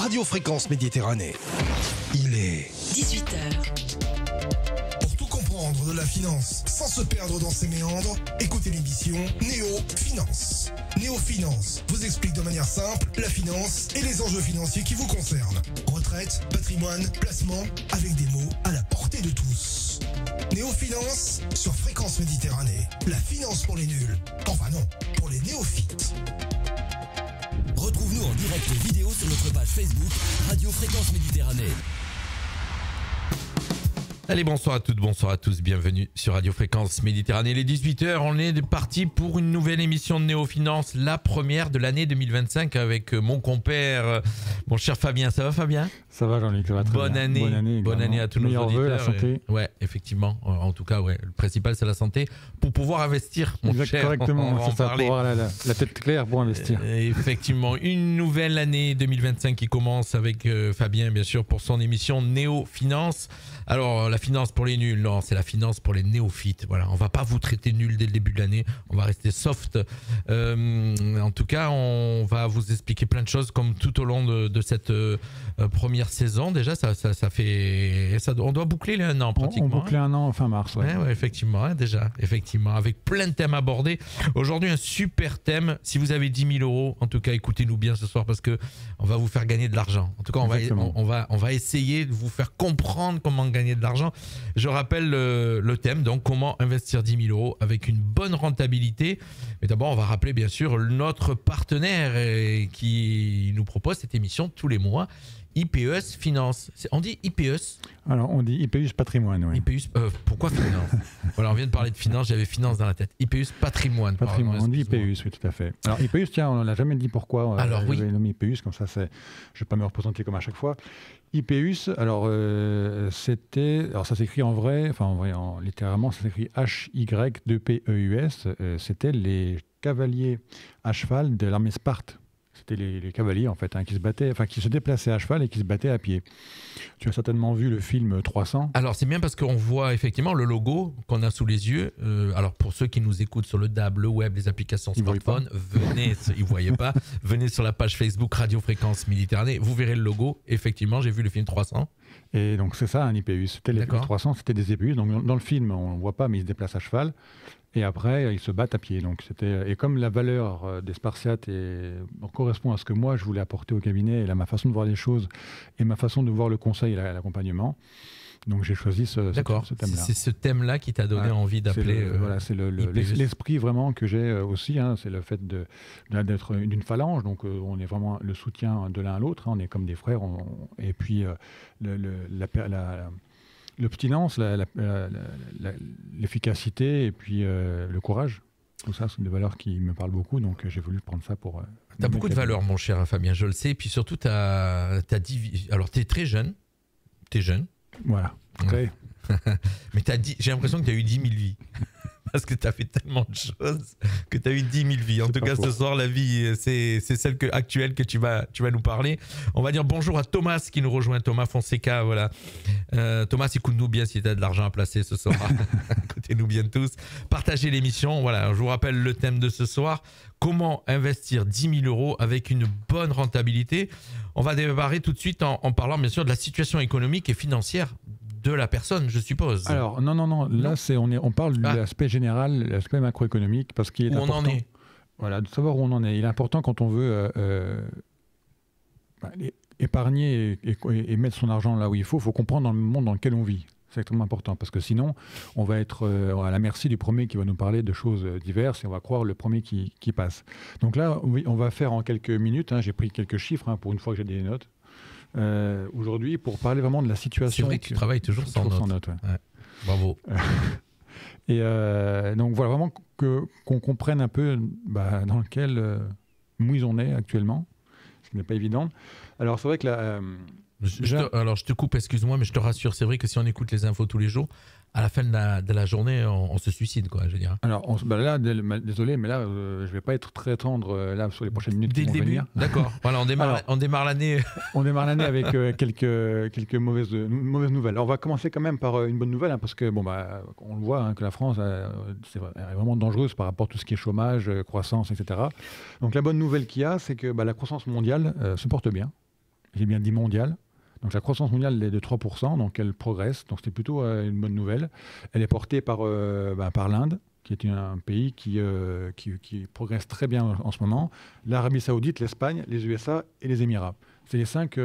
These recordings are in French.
Radio Fréquence Méditerranée. Il est 18h. Pour tout comprendre de la finance sans se perdre dans ses méandres, écoutez l'émission Néo Finance. Néo Finance vous explique de manière simple la finance et les enjeux financiers qui vous concernent. Retraite, patrimoine, placement, avec des mots à la portée de tous. Néo Finance sur Fréquence Méditerranée. La finance pour les nuls. Enfin non, pour les néophytes. Retrouve-nous en direct vidéo sur notre page Facebook Radio Fréquence Méditerranée. Allez, bonsoir à toutes, bonsoir à tous, bienvenue sur Radio Fréquence Méditerranée. Il est 18h, on est parti pour une nouvelle émission de Néo Finance, la première de l'année 2025 avec mon compère, mon cher Fabien. Ça va Fabien ? Ça va Jean-Luc, ça va très bien. Bonne année à tous nos auditeurs. Meilleurs vœux, la santé. Ouais, effectivement, en tout cas, ouais, le principal c'est la santé pour pouvoir investir, mon cher. Correctement, c'est ça, pour avoir la tête claire pour investir. Effectivement, une nouvelle année 2025 qui commence avec Fabien, bien sûr, pour son émission Néo Finance. Alors, la finance pour les nuls, non, c'est la finance pour les néophytes. Voilà, on va pas vous traiter nuls dès le début de l'année, on va rester soft. En tout cas, on va vous expliquer plein de choses comme tout au long de cette première saison. Déjà, ça fait, on doit boucler les 1 an pratiquement. On boucle un an fin mars. Ouais, effectivement, effectivement, avec plein de thèmes abordés. Aujourd'hui, un super thème. Si vous avez 10 000 euros, en tout cas, écoutez-nous bien ce soir parce que on va vous faire gagner de l'argent. En tout cas, on va essayer de vous faire comprendre comment gagner de l'argent. Je rappelle le thème, donc comment investir 10 000 euros avec une bonne rentabilité. Mais d'abord, on va rappeler bien sûr notre partenaire qui nous propose cette émission tous les mois, IPES Finance. On dit IPES ? Alors, on dit IPES Patrimoine, oui. IPES, pourquoi Finance ? Voilà, on vient de parler de finance, j'avais finance dans la tête. IPES Patrimoine. Patrimoine, on dit IPES, oui, tout à fait. Alors, IPES, tiens, on n'a jamais dit pourquoi. Alors, oui. J'avais nommé IPES, comme ça, je ne vais pas me représenter comme à chaque fois. IPES, alors, alors ça s'écrit en vrai, littéralement, ça s'écrit HY2PEUS. C'était les cavaliers à cheval de l'armée Sparte. C'était les cavaliers, en fait, qui se déplaçaient à cheval et qui se battaient à pied. Tu as certainement vu le film 300. Alors, c'est bien parce qu'on voit effectivement le logo qu'on a sous les yeux. Alors, pour ceux qui nous écoutent sur le DAB, le web, les applications smartphone, ils ne voyaient pas. Venez sur la page Facebook Radio Fréquence Méditerranée. Vous verrez le logo. Effectivement, j'ai vu le film 300. Et donc, c'est ça, un IPES. C'était les 300, c'était des IPES. Donc, dans le film, on ne voit pas, mais ils se déplacent à cheval. Et après, ils se battent à pied. Donc, et comme la valeur des Spartiates correspond à ce que moi, je voulais apporter au cabinet, et ma façon de voir les choses, et ma façon de voir le conseil et l'accompagnement, donc j'ai choisi ce thème-là. C'est ce thème-là qui t'a donné envie d'appeler... C'est l'esprit vraiment que j'ai aussi. C'est le fait d'être d'une phalange. Donc, on est vraiment le soutien de l'un à l'autre. On est comme des frères. Et puis, l'obstinence, l'efficacité et puis le courage. Tout ça, sont des valeurs qui me parlent beaucoup, donc j'ai voulu prendre ça pour... Tu as beaucoup de valeurs, mon cher Fabien, je le sais. Et puis surtout, alors, tu es très jeune. Tu es jeune. Voilà. Ouais. Mais j'ai l'impression que tu as eu 10 000 vies. Parce que tu as fait tellement de choses que tu as eu 10 000 vies. En tout cas, ce soir, la vie, c'est celle actuelle que tu vas nous parler. On va dire bonjour à Thomas qui nous rejoint, Thomas Fonseca. Voilà. Thomas, écoute-nous bien si tu as de l'argent à placer ce soir. Écoutez-nous bien tous. Partagez l'émission. Voilà, je vous rappelle le thème de ce soir. Comment investir 10 000 euros avec une bonne rentabilité ? On va démarrer tout de suite en parlant bien sûr de la situation économique et financière de la personne, je suppose. Alors, non. Là, on parle de l'aspect général, l'aspect macroéconomique, parce qu'il est important. Où on en est. Voilà, de savoir où on en est. Il est important quand on veut épargner et mettre son argent là où il faut comprendre dans le monde dans lequel on vit. C'est extrêmement important, parce que sinon, on va être à la merci du premier qui va nous parler de choses diverses et on va croire le premier qui passe. Donc là, oui, on va faire en quelques minutes, j'ai pris quelques chiffres pour une fois que j'ai des notes, aujourd'hui, pour parler vraiment de la situation. C'est vrai que tu travailles toujours sans notes. Ouais. Bravo. Et donc voilà, vraiment qu'on comprenne un peu dans quelle mouise on est actuellement, ce qui n'est pas évident. Alors c'est vrai que alors je te coupe, excuse-moi, mais je te rassure, c'est vrai que si on écoute les infos tous les jours, à la fin de la journée, on se suicide, quoi, je veux dire. Alors, là, désolé, mais là, je vais pas être très tendre là sur les prochaines minutes. Dès le début, d'accord. Voilà, on démarre l'année. On démarre l'année avec quelques mauvaises nouvelles. Alors, on va commencer quand même par une bonne nouvelle, parce que on le voit que la France est vraiment dangereuse par rapport à tout ce qui est chômage, croissance, etc. Donc, la bonne nouvelle qu'il y a, c'est que la croissance mondiale se porte bien. j'ai bien dit mondiale. Donc la croissance mondiale est de 3%, donc elle progresse, donc c'est plutôt une bonne nouvelle. Elle est portée par l'Inde, qui est un pays qui progresse très bien en ce moment, l'Arabie Saoudite, l'Espagne, les USA et les Émirats. C'est les 5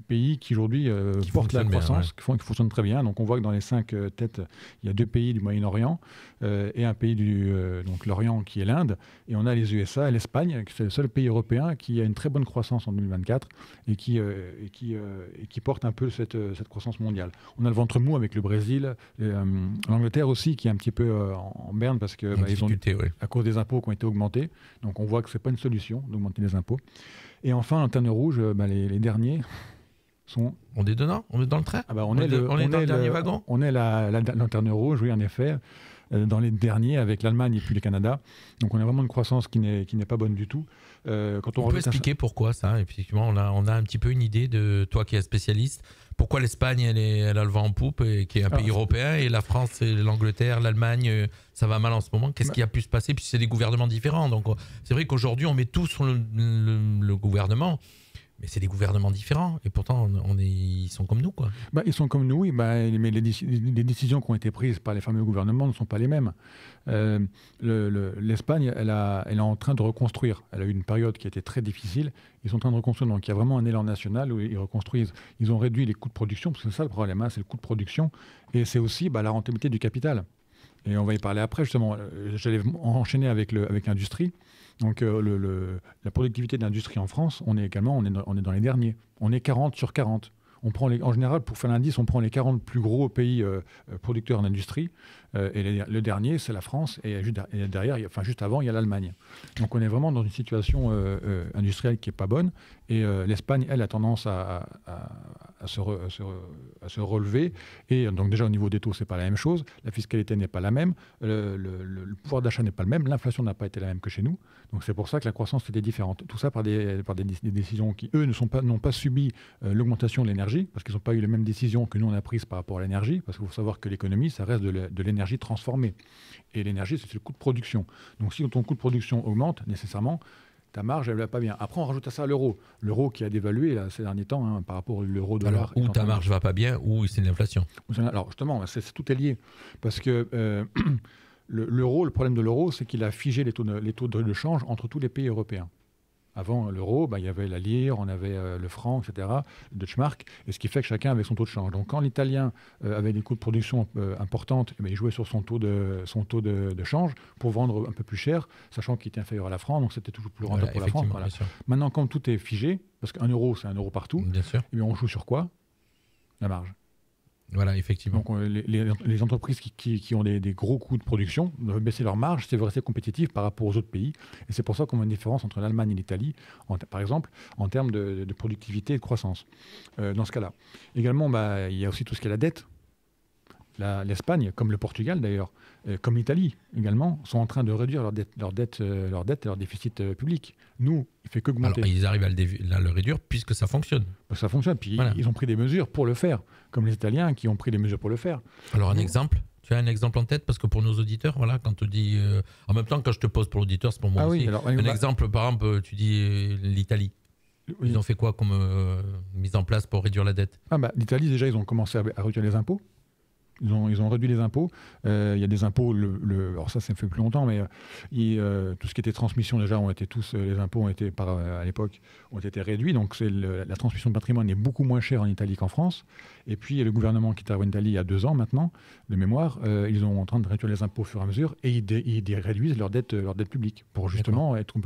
pays qui aujourd'hui portent la croissance, qui fonctionnent très bien. Donc on voit que dans les 5 têtes, il y a 2 pays du Moyen-Orient et un pays donc l'Orient qui est l'Inde. Et on a les USA et l'Espagne, qui c'est le seul pays européen qui a une très bonne croissance en 2024 et qui porte un peu cette croissance mondiale. On a le ventre mou avec le Brésil, l'Angleterre aussi qui est un petit peu en berne parce que ils ont, à cause des impôts qui ont été augmentés. Donc on voit que ce n'est pas une solution d'augmenter les impôts. Et enfin, lanterne rouge, les derniers sont... On est dedans? On est dans le train? On est dans le dernier wagon? On est la lanterne rouge, oui, en effet, dans les derniers avec l'Allemagne et puis le Canada. Donc on a vraiment une croissance qui n'est pas bonne du tout. Quand on peut expliquer pourquoi ça? Effectivement, on a un petit peu une idée de toi qui es spécialiste. Pourquoi l'Espagne, elle a le vent en poupe, et qui est un pays européen, et la France, et l'Angleterre, l'Allemagne, ça va mal en ce moment? Qu'est-ce qui a pu se passer? Puis c'est des gouvernements différents. Donc c'est vrai qu'aujourd'hui, on met tout sur le gouvernement. Mais c'est des gouvernements différents, et pourtant ils sont comme nous, quoi. Ils sont comme nous, oui, mais les décisions qui ont été prises par les fameux gouvernements ne sont pas les mêmes. L'Espagne, elle est en train de reconstruire. Elle a eu une période qui a été très difficile. Ils sont en train de reconstruire. Donc il y a vraiment un élan national où ils reconstruisent. Ils ont réduit les coûts de production, parce que c'est ça le problème, c'est le coût de production. Et c'est aussi la rentabilité du capital. Et on va y parler après, justement. J'allais enchaîner avec l'industrie. Donc la productivité de l'industrie en France, on est dans les derniers. On est 40 sur 40. En général, pour faire l'indice, on prend les 40 plus gros pays producteurs d'industrie. Et le dernier, c'est la France. Et derrière, juste avant, il y a l'Allemagne. Donc on est vraiment dans une situation industrielle qui n'est pas bonne. Et l'Espagne, elle, a tendance à se relever. Et donc déjà, au niveau des taux, ce n'est pas la même chose. La fiscalité n'est pas la même. Le pouvoir d'achat n'est pas le même. L'inflation n'a pas été la même que chez nous. Donc c'est pour ça que la croissance était différente. Tout ça par des décisions qui, eux, n'ont pas subi l'augmentation de l'énergie, parce qu'ils n'ont pas eu les mêmes décisions que nous, on a prises par rapport à l'énergie. Parce qu'il faut savoir que l'économie, ça reste de l'énergie transformée. Et l'énergie, c'est le coût de production. Donc si ton coût de production augmente, nécessairement, ta marge, elle ne va pas bien. Après, on rajoute à ça l'euro. L'euro qui a dévalué là, ces derniers temps par rapport à l'euro-dollar. Ou ta marge ne va pas bien, ou c'est l'inflation. Alors justement, tout est lié. Parce que l'euro, le problème de l'euro, c'est qu'il a figé les taux de change entre tous les pays européens. Avant l'euro, il y avait la lire, on avait le franc, etc., le Deutschmark, et ce qui fait que chacun avait son taux de change. Donc quand l'Italien avait des coûts de production importantes, il jouait sur son taux de change pour vendre un peu plus cher, sachant qu'il était inférieur à la franc, donc c'était toujours plus rentable pour la France. Voilà. Maintenant, comme tout est figé, parce qu'un euro, c'est un euro partout, on joue sur quoi? La marge. Voilà, effectivement. Donc les entreprises qui ont des gros coûts de production doivent baisser leur marge si elles veulent rester compétitives par rapport aux autres pays. Et c'est pour ça qu'on a une différence entre l'Allemagne et l'Italie, par exemple, en termes de productivité et de croissance. Dans ce cas-là. Également, il y a aussi tout ce qui est la dette. L'Espagne, comme le Portugal d'ailleurs, comme l'Italie également, sont en train de réduire leur dette et leur déficit public. Nous, il ne fait qu'augmenter. Alors, ils arrivent à le réduire puisque ça fonctionne. Ça fonctionne, puis voilà. Ils ont pris des mesures pour le faire, comme les Italiens qui ont pris des mesures pour le faire. Alors, exemple, tu as un exemple en tête? Parce que pour nos auditeurs, voilà, quand tu dis... en même temps, quand je te pose pour l'auditeur, c'est pour moi aussi. Oui, alors, un exemple, par exemple, tu dis l'Italie. Oui. Ils ont fait quoi comme mise en place pour réduire la dette? L'Italie, déjà, ils ont commencé à réduire les impôts. Ils ont réduit les impôts. Il y a des impôts, alors ça fait plus longtemps, mais tout ce qui était transmission, déjà, les impôts ont été, à l'époque, ont été réduits. Donc la transmission de patrimoine est beaucoup moins chère en Italie qu'en France. Et puis le gouvernement qui est arrivé en Italie il y a 2 ans maintenant, de mémoire, ils sont en train de réduire les impôts au fur et à mesure et ils réduisent leur dette publique pour justement être...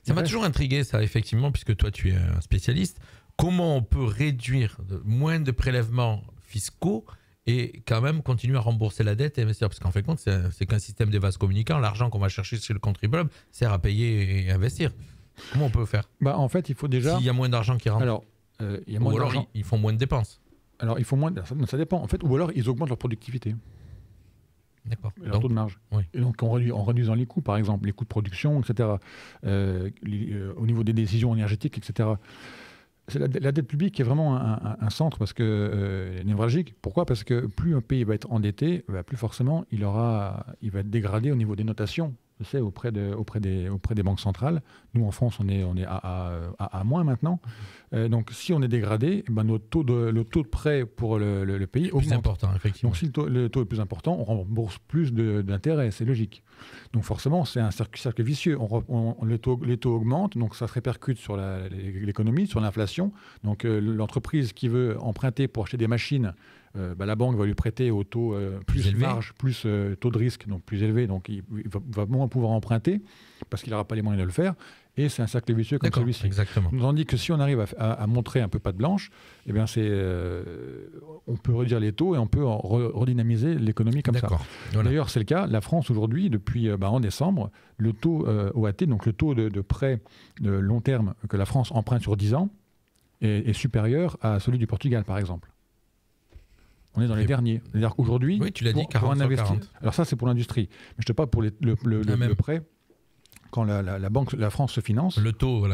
Ça m'a toujours intrigué, ça, effectivement, puisque toi, tu es un spécialiste. Comment on peut réduire moins de prélèvements fiscaux et quand même continuer à rembourser la dette et investir? Parce qu'en fait, c'est qu'un système de vases communicants. L'argent qu'on va chercher chez le contribuable sert à payer et investir. Comment on peut faire? En fait, il faut déjà... S'il y a moins d'argent qui rentre. Alors, il y a moins d'argent. Alors, ils font moins de dépenses. Alors, ils font moins... Ça dépend. En fait, ou alors, ils augmentent leur productivité. D'accord. Leur taux de marge. Oui. Et donc, en réduisant les coûts, par exemple, les coûts de production, etc., au niveau des décisions énergétiques, etc., c'est la dette publique qui est vraiment un centre névralgique. Pourquoi? Parce que plus un pays va être endetté, plus forcément il va être dégradé au niveau des notations c'est auprès des banques centrales. Nous, en France, on est à moins maintenant. Donc, si on est dégradé, ben, le taux de prêt pour le pays est plus augmente. important, effectivement. Donc, si le taux est plus important, on rembourse plus d'intérêts, c'est logique. Donc, forcément, c'est un cercle vicieux. Les taux augmentent, donc ça se répercute sur l'économie, sur l'inflation. Donc, l'entreprise qui veut emprunter pour acheter des machines, la banque va lui prêter au taux plus élevé. marge, plus taux de risque, donc plus élevé. Donc, il va moins pouvoir emprunter parce qu'il n'aura pas les moyens de le faire. Et c'est un cercle vicieux comme celui-ci. Exactement. Tandis que si on arrive à montrer un peu patte blanche, eh bien on peut redire les taux et on peut redynamiser l'économie comme ça. Voilà. D'ailleurs, c'est le cas. La France, aujourd'hui, depuis en décembre, le taux OAT, donc le taux de prêt de long terme que la France emprunte sur 10 ans, est supérieur à celui du Portugal, par exemple. On est dans les derniers. C'est-à-dire qu'aujourd'hui, oui, tu l'as dit, 40 sur 40. Alors ça, c'est pour l'industrie. Mais je te parle pour le prêt. Quand la France se finance, le taux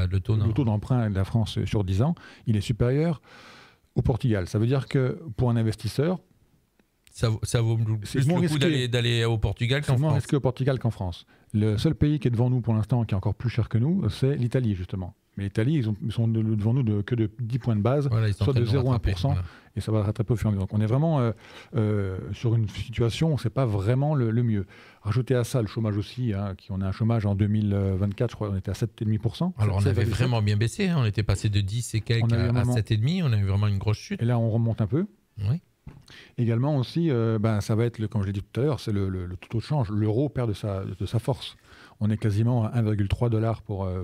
d'emprunt de la France sur 10 ans, il est supérieur au Portugal. Ça veut dire que pour un investisseur, ça vaut plus le coup d'aller au Portugal qu'en France. C'est moins risqué au Portugal qu'en France. Le seul pays qui est devant nous pour l'instant, qui est encore plus cher que nous, c'est l'Italie, justement. Mais l'Italie, ils sont devant nous que de 10 points de base, soit de 0,1%, voilà. Et ça va rattraper au fur et à mesure. Donc on est vraiment sur une situation où ce n'est pas vraiment le mieux. Rajouter à ça le chômage aussi, on a un chômage en 2024, je crois, on était à 7,5%. Alors on avait vraiment bien baissé, on était passé de 10 et quelques à 7,5%, on a eu vraiment une grosse chute. Et là on remonte un peu. Oui. Également aussi, ça va être, comme je l'ai dit tout à l'heure, c'est le taux de change. L'euro perd de sa force. On est quasiment à 1,3$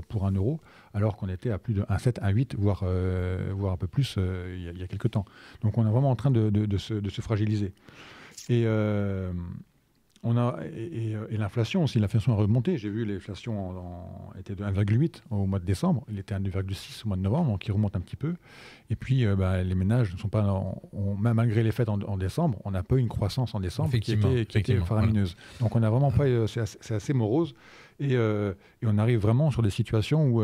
pour un euro, alors qu'on était à plus de 1,7, 1,8, voire un peu plus il y a quelques temps. Donc on est vraiment en train de se fragiliser. Et l'inflation aussi, l'inflation a remonté. J'ai vu l'inflation était de 1,8 au mois de décembre, il était à 2,6 au mois de novembre, donc il remonte un petit peu. Et puis les ménages ne sont pas, même malgré les fêtes en décembre, on n'a pas eu une croissance en décembre qui était faramineuse. Voilà. Donc on n'a vraiment pas, c'est assez morose. Et on arrive vraiment sur des situations où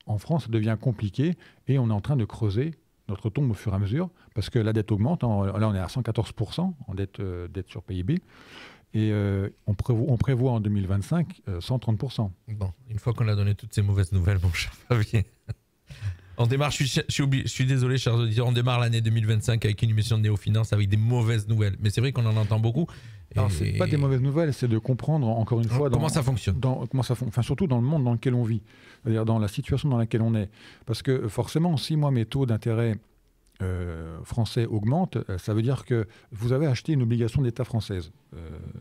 en France ça devient compliqué et on est en train de creuser notre tombe au fur et à mesure, parce que la dette augmente. Là, on est à 114% en dette sur PIB. Et on prévoit en 2025 130%. Bon, une fois qu'on a donné toutes ces mauvaises nouvelles, mon cher Fabien, on démarre, je suis désolé, chers auditeurs, on démarre l'année 2025 avec une émission de Néo-Finance avec des mauvaises nouvelles. Mais c'est vrai qu'on en entend beaucoup. Alors, ce n'est pas des mauvaises nouvelles, c'est de comprendre, encore une fois, comment ça fonctionne. Surtout dans le monde dans lequel on vit, c'est-à-dire dans la situation dans laquelle on est. Parce que forcément, si moi, mes taux d'intérêt français augmentent, ça veut dire que vous avez acheté une obligation d'État française.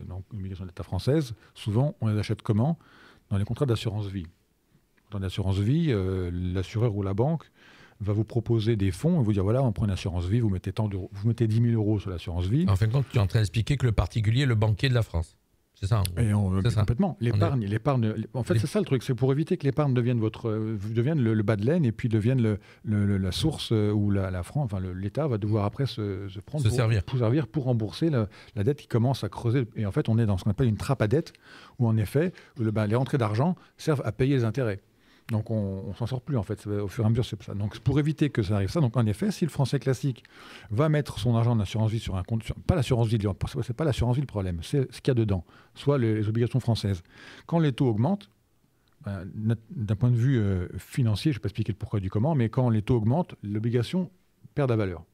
Donc, une obligation d'État française, souvent, on les achète comment ? Dans les contrats d'assurance vie. Dans l'assurance vie, l'assureur ou la banque va vous proposer des fonds et vous dire voilà, on prend une assurance vie, vous mettez 10 000 euros sur l'assurance vie. En fin de compte, tu es en train d'expliquer que le particulier est le banquier de la France. C'est ça. Complètement. L'épargne. En fait, c'est ça le truc. C'est pour éviter que l'épargne devienne le bas de laine et puis devienne la source où la France, l'État va devoir après se servir pour rembourser la dette qui commence à creuser. Et en fait, on est dans ce qu'on appelle une trappe à dette où en effet, les rentrées d'argent servent à payer les intérêts. Donc on s'en sort plus en fait, au fur et à mesure c'est ça. Donc pour éviter que ça arrive ça, donc en effet, si le Français classique va mettre son argent d'assurance vie sur un compte, pas l'assurance vie, c'est pas l'assurance vie le problème, c'est ce qu'il y a dedans, soit les obligations françaises. Quand les taux augmentent, d'un point de vue financier, je ne vais pas expliquer le pourquoi du comment, mais quand les taux augmentent, l'obligation perd de la valeur.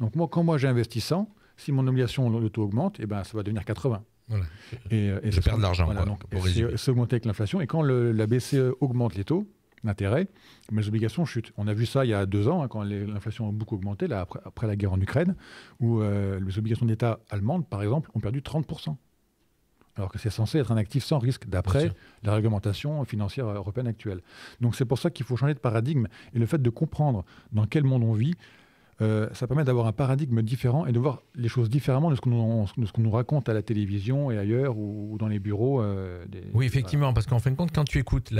Donc quand j'ai investi 100, si mon obligation, le taux augmente, ça va devenir 80. Voilà. Et je perds de l'argent. Voilà, c'est augmenté avec l'inflation. Et quand la BCE augmente les taux d'intérêt, les obligations chutent. On a vu ça il y a 2 ans, quand l'inflation a beaucoup augmenté, là, après la guerre en Ukraine, où les obligations d'État allemandes, par exemple, ont perdu 30%. Alors que c'est censé être un actif sans risque, d'après la réglementation financière européenne actuelle. Donc c'est pour ça qu'il faut changer de paradigme. Et le fait de comprendre dans quel monde on vit, ça permet d'avoir un paradigme différent et de voir les choses différemment de ce qu'on nous raconte à la télévision et ailleurs ou dans les bureaux. Oui, effectivement, parce qu'en fin de compte, quand tu écoutes,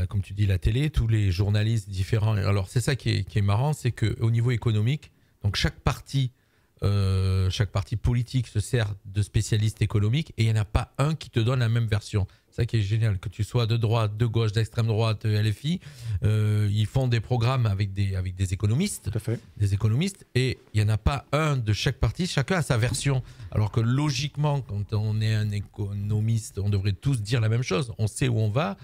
comme tu dis, la télé, tous les journalistes différents, alors c'est ça qui est marrant, c'est qu'au niveau économique, donc chaque parti chaque parti politique se sert de spécialistes économiques et il n'y en a pas un qui te donne la même version. C'est ça qui est génial, que tu sois de droite, de gauche, d'extrême droite, LFI, ils font des programmes avec des économistes, Tout à fait. des économistes, et il n'y en a pas un de chaque parti, chacun a sa version. Alors que logiquement, quand on est un économiste, on devrait tous dire la même chose. On sait où on va,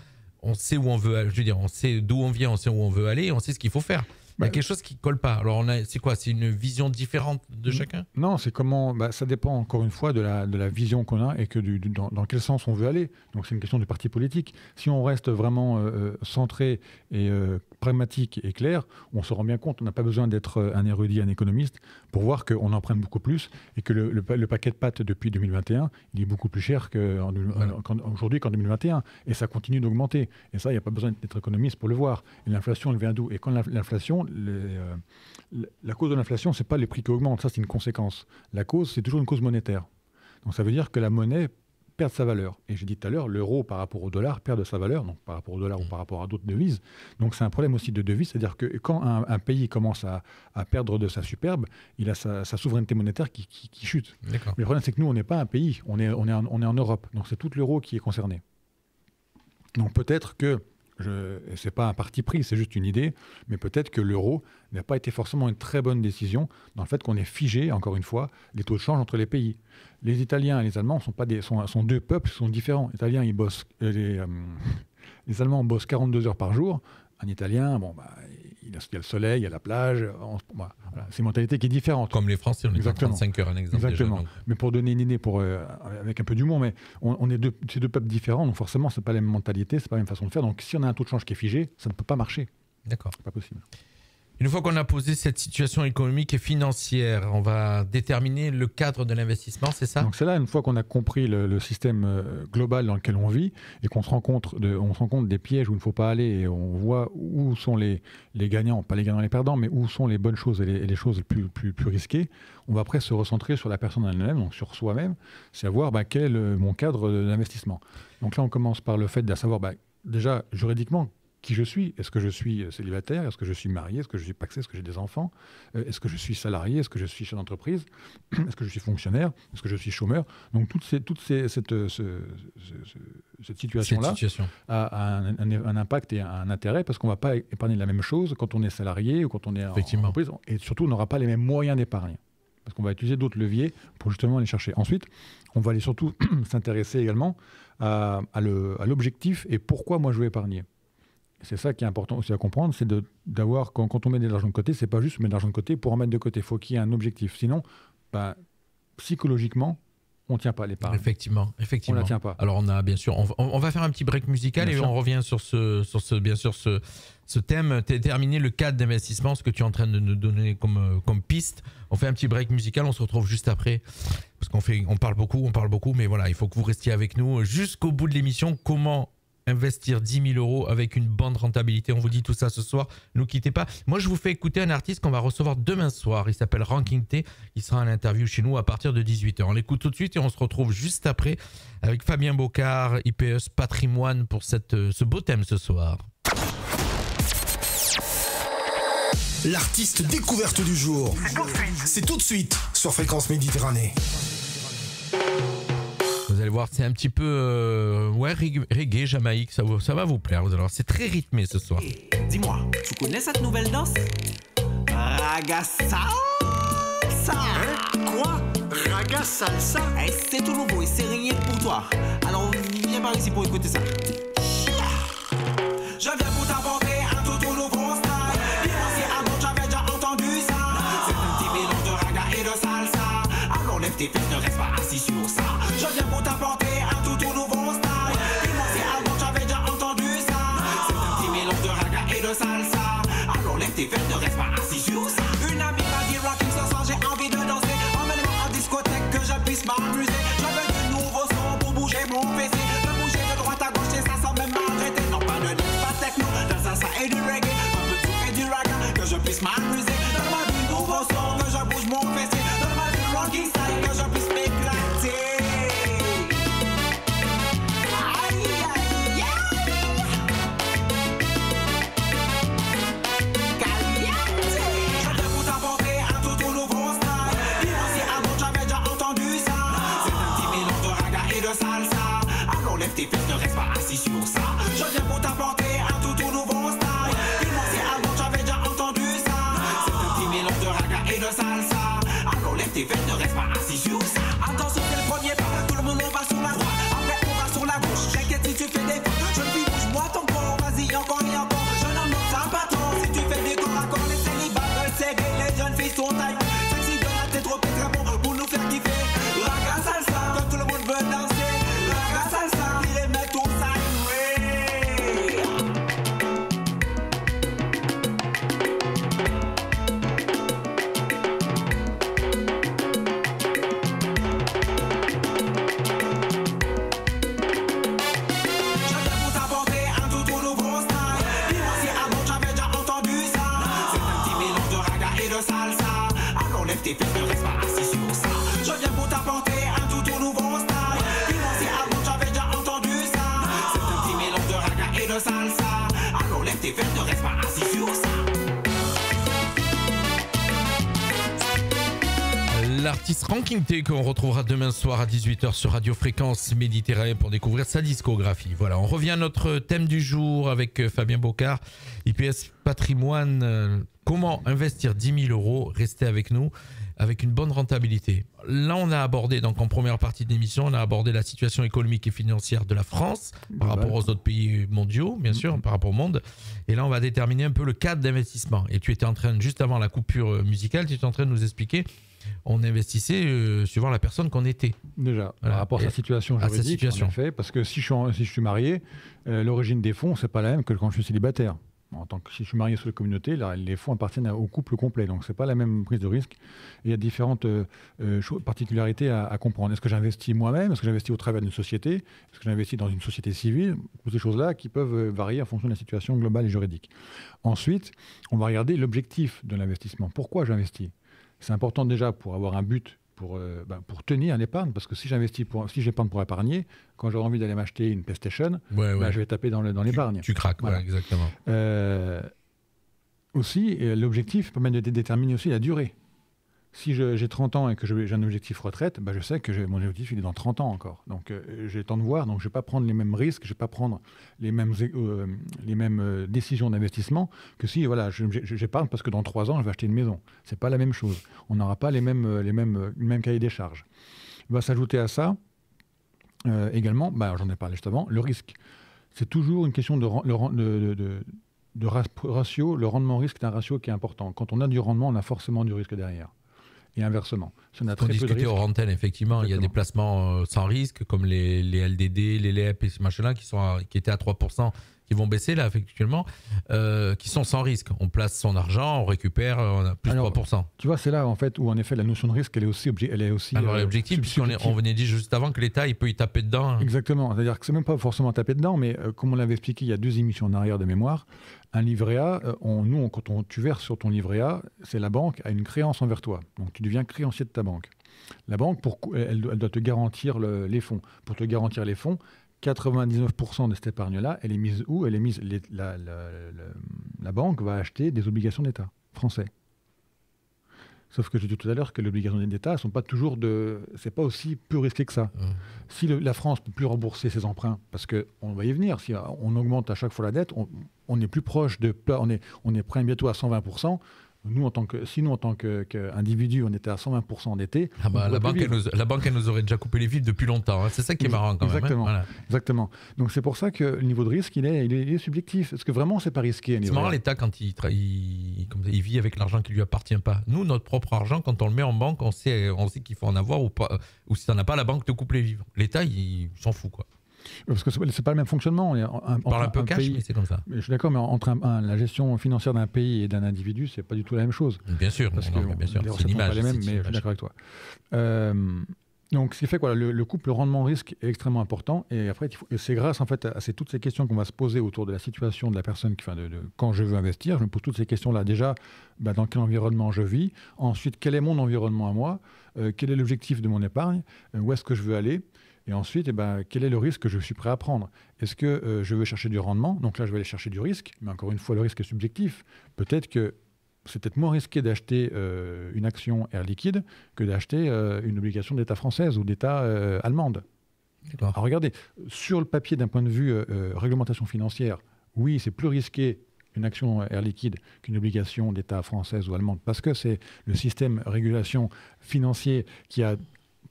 on sait où on veut, je veux dire, on sait d'où on vient, on sait où on veut aller, on sait ce qu'il faut faire. Il y a quelque chose qui ne colle pas. Alors, c'est quoi? C'est une vision différente de chacun? Non, c'est comment. Ça dépend encore une fois de la vision qu'on a et que dans quel sens on veut aller. Donc, c'est une question du parti politique. Si on reste vraiment centré et pragmatique et clair, on se rend bien compte. On n'a pas besoin d'être un érudit, un économiste pour voir qu'on emprunte beaucoup plus et que le paquet de pâtes depuis 2021, il est beaucoup plus cher aujourd'hui qu'en 2021. Et ça continue d'augmenter. Et ça, il n'y a pas besoin d'être économiste pour le voir. Et l'inflation, elle vient d'où? Et quand l'inflation, la cause de l'inflation, ce n'est pas les prix qui augmentent, ça c'est une conséquence. La cause, c'est toujours une cause monétaire. Donc ça veut dire que la monnaie perd sa valeur. Et j'ai dit tout à l'heure, l'euro par rapport au dollar perd de sa valeur, donc par rapport au dollar ou par rapport à d'autres devises. Donc c'est un problème aussi de devise, c'est-à-dire que quand un pays commence à perdre de sa superbe, il a sa souveraineté monétaire qui chute. Mais le problème, c'est que nous, on n'est pas un pays, on est en Europe. Donc c'est tout l'euro qui est concerné. Donc peut-être que ce n'est pas un parti pris, c'est juste une idée, mais peut-être que l'euro n'a pas été forcément une très bonne décision dans le fait qu'on ait figé, encore une fois, les taux de change entre les pays. Les Italiens et les Allemands sont deux peuples qui sont différents. Les Italiens, les Allemands bossent 42 heures par jour. Un Italien, il y a le soleil, il y a la plage. Voilà. C'est une mentalité qui est différente. Comme les Français, on est à 35 heures, un exemple. Exactement. Déjà, mais pour donner une idée, avec un peu d'humour, mais on est ces deux peuples différents, donc forcément, ce n'est pas la même mentalité, ce n'est pas la même façon de faire. Donc si on a un taux de change qui est figé, ça ne peut pas marcher. D'accord. C'est pas possible. Une fois qu'on a posé cette situation économique et financière, on va déterminer le cadre de l'investissement, c'est ça? Donc c'est là, une fois qu'on a compris le système global dans lequel on vit et qu'on se rend compte des pièges où il ne faut pas aller et on voit où sont les gagnants, pas les gagnants et les perdants, mais où sont les bonnes choses et les choses les plus risquées, on va après se recentrer sur la personne elle-même, donc sur soi-même, savoir quel est mon cadre d'investissement. Donc là, on commence par le fait de savoir déjà juridiquement, qui je suis. Est-ce que je suis célibataire? Est-ce que je suis marié? Est-ce que je suis pacsé? Est-ce que j'ai des enfants? Est-ce que je suis salarié? Est-ce que je suis chef d'entreprise? Est-ce que je suis fonctionnaire? Est-ce que je suis chômeur? Donc cette situation-là a un impact et un intérêt parce qu'on ne va pas épargner la même chose quand on est salarié ou quand on est en entreprise. Et surtout, on n'aura pas les mêmes moyens d'épargne. Parce qu'on va utiliser d'autres leviers pour justement aller chercher. Ensuite, on va aller surtout s'intéresser également à l'objectif et pourquoi moi je veux épargner. C'est ça qui est important aussi à comprendre, c'est d'avoir, quand on met de l'argent de côté, c'est pas juste mettre de l'argent de côté pour en mettre de côté. Il faut qu'il y ait un objectif. Sinon, psychologiquement, on ne tient pas l'épargne. Effectivement. On ne la tient pas. Alors, on a bien sûr, on va faire un petit break musical bien et sûr. On revient sur ce thème, déterminer le cadre d'investissement, ce que tu es en train de nous donner comme piste. On fait un petit break musical, on se retrouve juste après. Parce on parle beaucoup, mais voilà, il faut que vous restiez avec nous jusqu'au bout de l'émission. Comment investir 10 000 euros avec une bonne rentabilité? On vous dit tout ça ce soir, ne quittez pas. Moi, je vous fais écouter un artiste qu'on va recevoir demain soir. Il s'appelle Ranking T. Il sera à l'interview chez nous à partir de 18h. On l'écoute tout de suite et on se retrouve juste après avec Fabien Bocard, IPS Patrimoine pour ce beau thème ce soir. L'artiste découverte du jour. C'est tout de suite sur Fréquence Méditerranée. Vous allez voir, c'est un petit peu reggae, Jamaïque, ça va vous plaire. Vous allez voir, c'est très rythmé ce soir. Dis-moi, tu connais cette nouvelle danse? Raga salsa. Quoi? Raga salsa? C'est tout nouveau et c'est rien pour toi. Alors viens par ici pour écouter ça. Je viens pour t'apporter un tout nouveau style. Dis-moi si avant j'avais déjà entendu ça. C'est un petit mélange de raga et de salsa. Alors lève tes fesses, ne reste pas assis sur ça. Je viens pour t'apporter un tout nouveau style. Dis-moi si avant j'avais déjà entendu ça. C'est un petit mélange de raga et de salsa. Alors lève tes fesses, ne reste pas assis sur ça. Une amie m'a dit rocking ce soir, j'ai envie de danser. Emmène-moi en discothèque que je puisse m'amuser. Je veux du nouveau son pour bouger mon PC. De bouger de droite à gauche et ça sans même m'arrêter. Non pas de dance, pas techno, de salsa et du reggae. Un peu tout et du raga, que je puisse m'amuser. Donne-moi du nouveau son, que je bouge mon PC. Donne-moi du rocking style, que je puisse m'éclater. Je viens Alors lève tes fesses, ne reste pas assis sur ça. L'artiste Ranking T qu'on retrouvera demain soir à 18h sur Radio Fréquence Méditerranée pour découvrir sa discographie. Voilà, on revient à notre thème du jour avec Fabien Bocard, IPS Patrimoine. Comment investir 10 000 euros? Restez avec nous avec une bonne rentabilité. Là, on a abordé, donc en première partie de l'émission, on a abordé la situation économique et financière de la France par rapport aux autres pays mondiaux, bien sûr, par rapport au monde. Et là, on va déterminer un peu le cadre d'investissement. Et tu étais en train, juste avant la coupure musicale, tu étais en train de nous expliquer, on investissait suivant la personne qu'on était. Déjà, Voilà. par rapport à sa situation juridique, en effet, parce que si je suis marié, l'origine des fonds, c'est pas la même que quand je suis célibataire. Si je suis marié sur la communauté, là, les fonds appartiennent au couple complet, donc c'est pas la même prise de risque. Et il y a différentes particularités à comprendre. Est-ce que j'investis moi-même? Est-ce que j'investis au travers d'une société? Est-ce que j'investis dans une société civile? Toutes ces choses-là qui peuvent varier en fonction de la situation globale et juridique. Ensuite, on va regarder l'objectif de l'investissement. Pourquoi j'investis? C'est important déjà pour avoir un but, pour tenir l'épargne, parce que si j'épargne pour épargner, quand j'aurai envie d'aller m'acheter une PlayStation, je vais taper dans l'épargne. Tu craques, voilà. Exactement. Aussi, l'objectif permet de déterminer aussi la durée. Si j'ai 30 ans et que j'ai un objectif retraite, je sais que mon objectif il est dans 30 ans encore. Donc j'ai le temps de voir, donc je ne vais pas prendre les mêmes risques, je ne vais pas prendre les mêmes décisions d'investissement que si j'épargne parce que dans 3 ans je vais acheter une maison. Ce n'est pas la même chose. On n'aura pas les mêmes cahiers des charges. Il va s'ajouter à ça également, j'en ai parlé justement, le risque. C'est toujours une question de ratio. Le rendement-risque est un ratio qui est important. Quand on a du rendement, on a forcément du risque derrière. Et inversement. Si on a très peu de risque. On discutait hors antenne, effectivement. Exactement. Il y a des placements sans risque, comme les LDD, les LEP et ces machins-là, qui étaient à 3%, qui vont baisser là, effectivement, qui sont sans risque. On place son argent, on récupère, on a plus de 3%. Tu vois, c'est là, en fait, où, en effet, la notion de risque, elle est aussi objective, puisqu'on venait dire juste avant que l'État, il peut y taper dedans. Exactement. C'est-à-dire que c'est même pas forcément taper dedans, mais comme on l'avait expliqué il y a 2 émissions en arrière de mémoire, un livret A, quand tu verses sur ton livret A, c'est la banque a une créance envers toi. Donc, tu deviens créancier de ta banque. La banque, elle doit te garantir les fonds. Pour te garantir les fonds, 99% de cette épargne-là, elle est mise où? Elle est mise. La banque va acheter des obligations d'État français. Sauf que j'ai dit tout à l'heure que les obligations d'État sont pas toujours c'est pas aussi peu risqué que ça. Si la France ne peut plus rembourser ses emprunts, parce qu'on va y venir, si on augmente à chaque fois la dette, on est plus proche on est prêt bientôt à 120%. Nous, en tant qu'individu, on était à 120% endettés. La banque, elle nous aurait déjà coupé les vivres depuis longtemps. Hein. C'est ça qui est marrant quand même. Hein. Exactement. Donc c'est pour ça que le niveau de risque, il est subjectif. Est-ce que vraiment, c'est pas risqué? C'est marrant, l'État, quand il vit avec l'argent qui ne lui appartient pas. Nous, notre propre argent, quand on le met en banque, on sait qu'il faut en avoir ou pas. Ou si tu n'en as pas, la banque te coupe les vivres. L'État, il s'en fout, quoi. Parce que c'est pas le même fonctionnement. On parle un peu cash, mais c'est comme ça. Je suis d'accord, mais entre la gestion financière d'un pays et d'un individu, c'est pas du tout la même chose. Bien sûr, c'est l'image. Mais je suis d'accord avec toi. Donc, ce qui fait que le couple, le rendement-risque est extrêmement important. Et après, c'est grâce en fait à toutes ces questions qu'on va se poser autour de la situation de la personne quand je veux investir. Je me pose toutes ces questions-là. Déjà, dans quel environnement je vis? Ensuite, quel est mon environnement à moi? Quel est l'objectif de mon épargne? Où est-ce que je veux aller? Et ensuite, quel est le risque que je suis prêt à prendre? Est-ce que je veux chercher du rendement? Donc là, je vais aller chercher du risque. Mais encore une fois, le risque est subjectif. Peut-être que c'est peut-être moins risqué d'acheter une action Air Liquide que d'acheter une obligation d'État française ou d'État allemande. Alors regardez, sur le papier, d'un point de vue réglementation financière, oui, c'est plus risqué une action Air Liquide qu'une obligation d'État française ou allemande, parce que c'est le système régulation financier qui a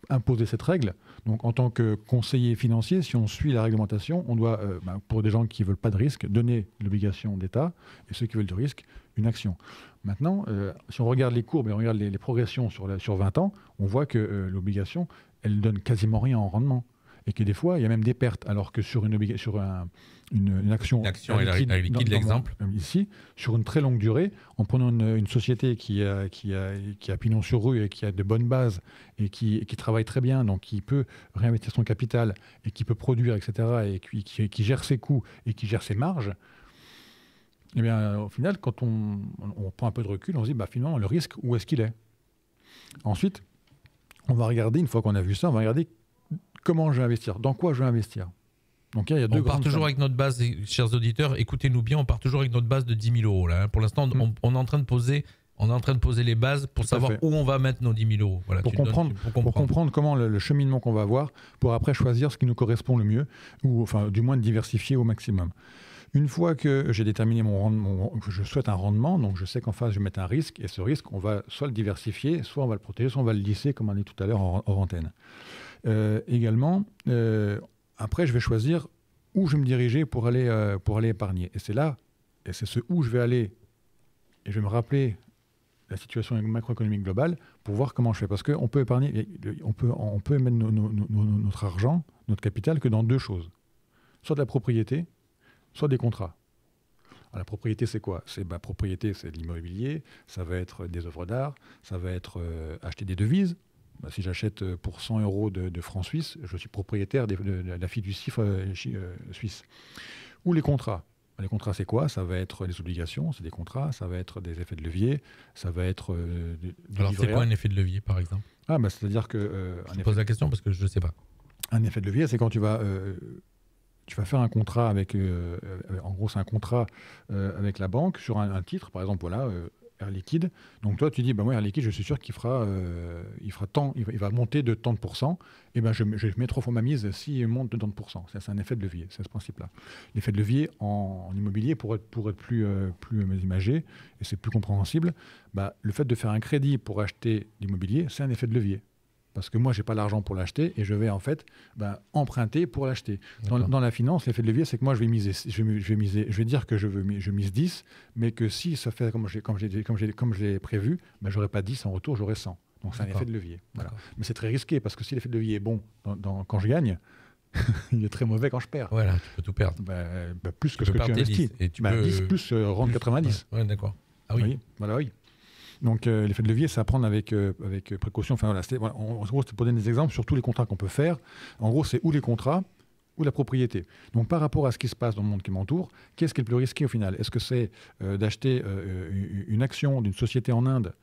imposer cette règle. Donc, en tant que conseiller financier, si on suit la réglementation, on doit, pour des gens qui ne veulent pas de risque, donner l'obligation d'État, et ceux qui veulent du risque, une action. Maintenant, si on regarde les courbes et on regarde les progressions sur 20 ans, on voit que l'obligation, elle donne quasiment rien en rendement. Et que des fois, il y a même des pertes, alors que sur une action liquide, l'exemple. Ici, sur une très longue durée, en prenant une société qui a pignon sur rue et qui a de bonnes bases et qui travaille très bien, donc qui peut réinvestir son capital et qui peut produire, etc., et qui gère ses coûts et qui gère ses marges, eh bien, au final, quand on prend un peu de recul, on se dit, finalement, le risque, où est-ce qu'il est? Ensuite, on va regarder, une fois qu'on a vu ça, on va regarder comment je vais investir, dans quoi je vais investir. Donc il y a deux On part grandes toujours familles. avec notre base, chers auditeurs, écoutez-nous bien, on part toujours avec notre base de 10 000 euros. Là, hein. Pour l'instant, on est en train de poser les bases pour Tout à savoir fait. où on va mettre nos 10 000 euros. Voilà, Pour tu donnes- comprendre, pour comprendre comment le cheminement qu'on va avoir, pour après choisir ce qui nous correspond le mieux, ou enfin du moins de diversifier au maximum. Une fois que j'ai déterminé mon rendement, que je souhaite un rendement, donc je sais qu'en face je vais mettre un risque, et ce risque, on va soit le diversifier, soit on va le protéger, soit on va le lisser, comme on a dit tout à l'heure hors antenne. Également, après je vais choisir où je vais me diriger pour aller épargner. Et c'est là, et c'est ce où je vais aller, et je vais me rappeler la situation macroéconomique globale pour voir comment je fais. Parce qu'on peut épargner, on peut mettre notre argent, notre capital, que dans deux choses. Soit de la propriété, soit des contrats. Alors, la propriété, c'est quoi? Propriété, c'est de l'immobilier, ça va être des œuvres d'art, ça va être acheter des devises. Si j'achète pour 100 euros de francs suisses, je suis propriétaire de la fiducie suisse. Ou les contrats. Les contrats, c'est quoi? Ça va être des obligations, c'est des contrats, ça va être des effets de levier, ça va être du Alors, livret c'est quoi A. un effet de levier, par exemple? C'est-à-dire que... Je te pose la question parce que je ne sais pas. Un effet de levier, c'est quand tu vas faire un contrat avec... en gros, c'est un contrat avec la banque sur un titre, par exemple, voilà, Air Liquide. Donc toi, tu dis, moi, Air Liquide, je suis sûr qu'il fera tant, il va monter de tant de pourcents. Et je mets 3 fois ma mise s'il monte de tant de pourcents. C'est un effet de levier, c'est ce principe-là. L'effet de levier en immobilier, pour être plus imagé, et c'est plus compréhensible, le fait de faire un crédit pour acheter l'immobilier, c'est un effet de levier. Parce que moi, je n'ai pas l'argent pour l'acheter et je vais en fait emprunter pour l'acheter. Dans la finance, l'effet de levier, c'est que moi, je vais dire que je mise 10, mais que si ça fait comme je l'ai prévu, je n'aurai pas 10 en retour, j'aurai 100. Donc c'est un effet de levier. Voilà. Mais c'est très risqué parce que si l'effet de levier est bon quand je gagne, il est très mauvais quand je perds. Voilà, tu peux tout perdre. Plus que ce que tu investis. 10 plus rendre 90. Ouais, d'accord. Ah oui. Oui. Donc l'effet de levier, c'est à prendre avec précaution. Enfin, voilà, en gros, c'est pour donner des exemples sur tous les contrats qu'on peut faire. En gros, c'est ou les contrats ou la propriété. Donc par rapport à ce qui se passe dans le monde qui m'entoure, qu'est-ce qui est le plus risqué au final? Est-ce que c'est d'acheter une action d'une société en Inde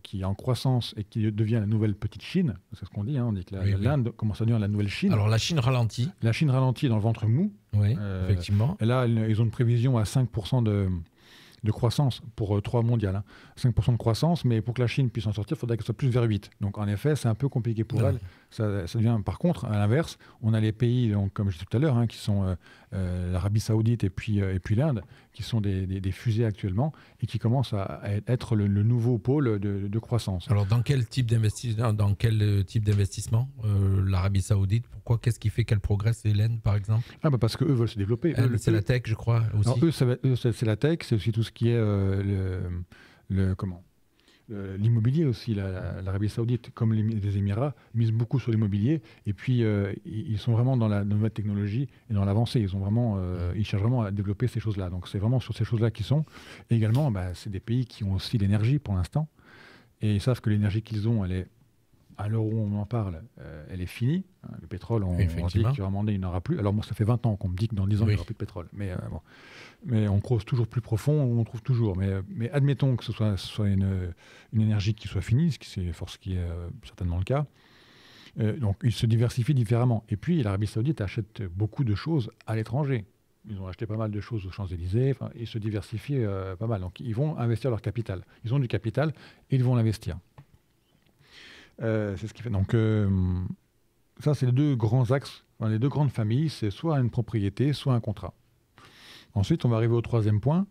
qui est en croissance et qui devient la nouvelle petite Chine? C'est ce qu'on dit, on dit que l'Inde commence à devenir la nouvelle Chine. Alors la Chine ralentit. La Chine ralentit dans le ventre mou. Oui, effectivement. Et là, ils ont une prévision à 5% de croissance pour 3 mondiales. 5% de croissance, mais pour que la Chine puisse en sortir, il faudrait qu'elle soit plus vers 8. Donc en effet, c'est un peu compliqué pour elle. Ça devient, par contre, à l'inverse, on a les pays, donc, comme je disais tout à l'heure, qui sont l'Arabie Saoudite et puis l'Inde, qui sont des fusées actuellement et qui commencent à être le nouveau pôle de croissance. Alors dans quel type d'investissement, l'Arabie Saoudite? Pourquoi? Qu'est-ce qui fait qu'elle progresse, l'Inde, par exemple? Parce qu'eux veulent se développer. C'est la tech, je crois, aussi. Alors, c'est la tech, c'est aussi tout ce qui est l'immobilier aussi. L'Arabie Saoudite, comme les Émirats, misent beaucoup sur l'immobilier. Et puis, ils sont vraiment dans la nouvelle technologie et dans l'avancée. Ils cherchent vraiment à développer ces choses-là. Donc, c'est vraiment sur ces choses-là qu'ils sont. Et également, c'est des pays qui ont aussi l'énergie pour l'instant. Et ils savent que l'énergie qu'ils ont, elle est, à l'heure où on en parle, elle est finie. Le pétrole, on dit qu'il y aura un moment donné, il n'y en aura plus. Alors, moi, ça fait 20 ans qu'on me dit que dans 10 ans, il n'y aura plus de pétrole. Mais on creuse toujours plus profond, on trouve toujours. Mais admettons que ce soit une énergie qui soit finie, ce qui est certainement le cas. Donc, ils se diversifient différemment. Et puis, l'Arabie Saoudite achète beaucoup de choses à l'étranger. Ils ont acheté pas mal de choses aux Champs-Élysées. Ils se diversifient pas mal. Donc, ils vont investir leur capital. Ils ont du capital et ils vont l'investir. C'est ce qui fait. Donc, ça, c'est les deux grands axes, les deux grandes familles. C'est soit une propriété, soit un contrat. Ensuite, on va arriver au troisième point,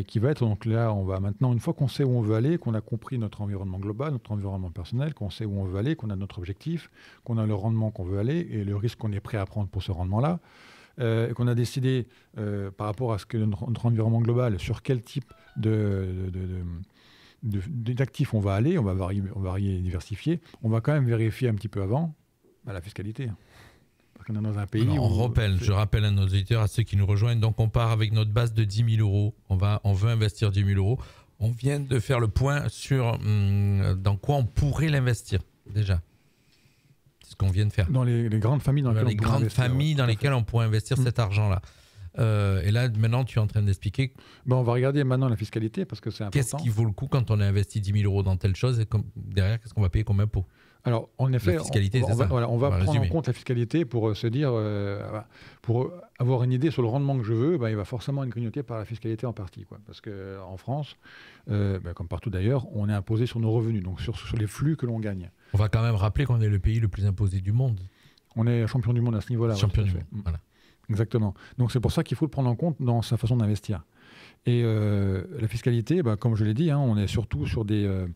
qui va être, donc là, on va maintenant, une fois qu'on sait où on veut aller, qu'on a compris notre environnement global, notre environnement personnel, qu'on sait où on veut aller, qu'on a notre objectif, qu'on a le rendement qu'on veut aller et le risque qu'on est prêt à prendre pour ce rendement-là, et qu'on a décidé, par rapport à ce que notre environnement global, sur quel type d'actifs on va aller, on va varier et diversifier, on va quand même vérifier un petit peu avant la fiscalité. Parce qu'on est dans un pays je rappelle à nos auditeurs, à ceux qui nous rejoignent, donc on part avec notre base de 10 000 euros, on veut investir 10 000 euros. On vient de faire le point sur dans quoi on pourrait l'investir, déjà. C'est ce qu'on vient de faire. Dans les grandes familles dans lesquelles on pourrait investir cet argent-là. Et là, maintenant, tu es en train d'expliquer. On va regarder maintenant la fiscalité parce que c'est important. Qu'est-ce qui vaut le coup quand on a investi 10 000 euros dans telle chose et derrière, qu'est-ce qu'on va payer comme impôt? Alors, en effet, La fiscalité, on c'est ça. va On va prendre en résumer. compte la fiscalité pour se dire, pour avoir une idée sur le rendement que je veux, il va forcément être grignoté par la fiscalité en partie, quoi. Parce qu'en France, comme partout d'ailleurs, on est imposé sur nos revenus, donc sur les flux que l'on gagne. On va quand même rappeler qu'on est le pays le plus imposé du monde. On est champion du monde à ce niveau-là. Champion ouais, du tout à monde. fait. Voilà. Exactement. Donc c'est pour ça qu'il faut le prendre en compte dans sa façon d'investir. Et la fiscalité, comme je l'ai dit, on est surtout sur des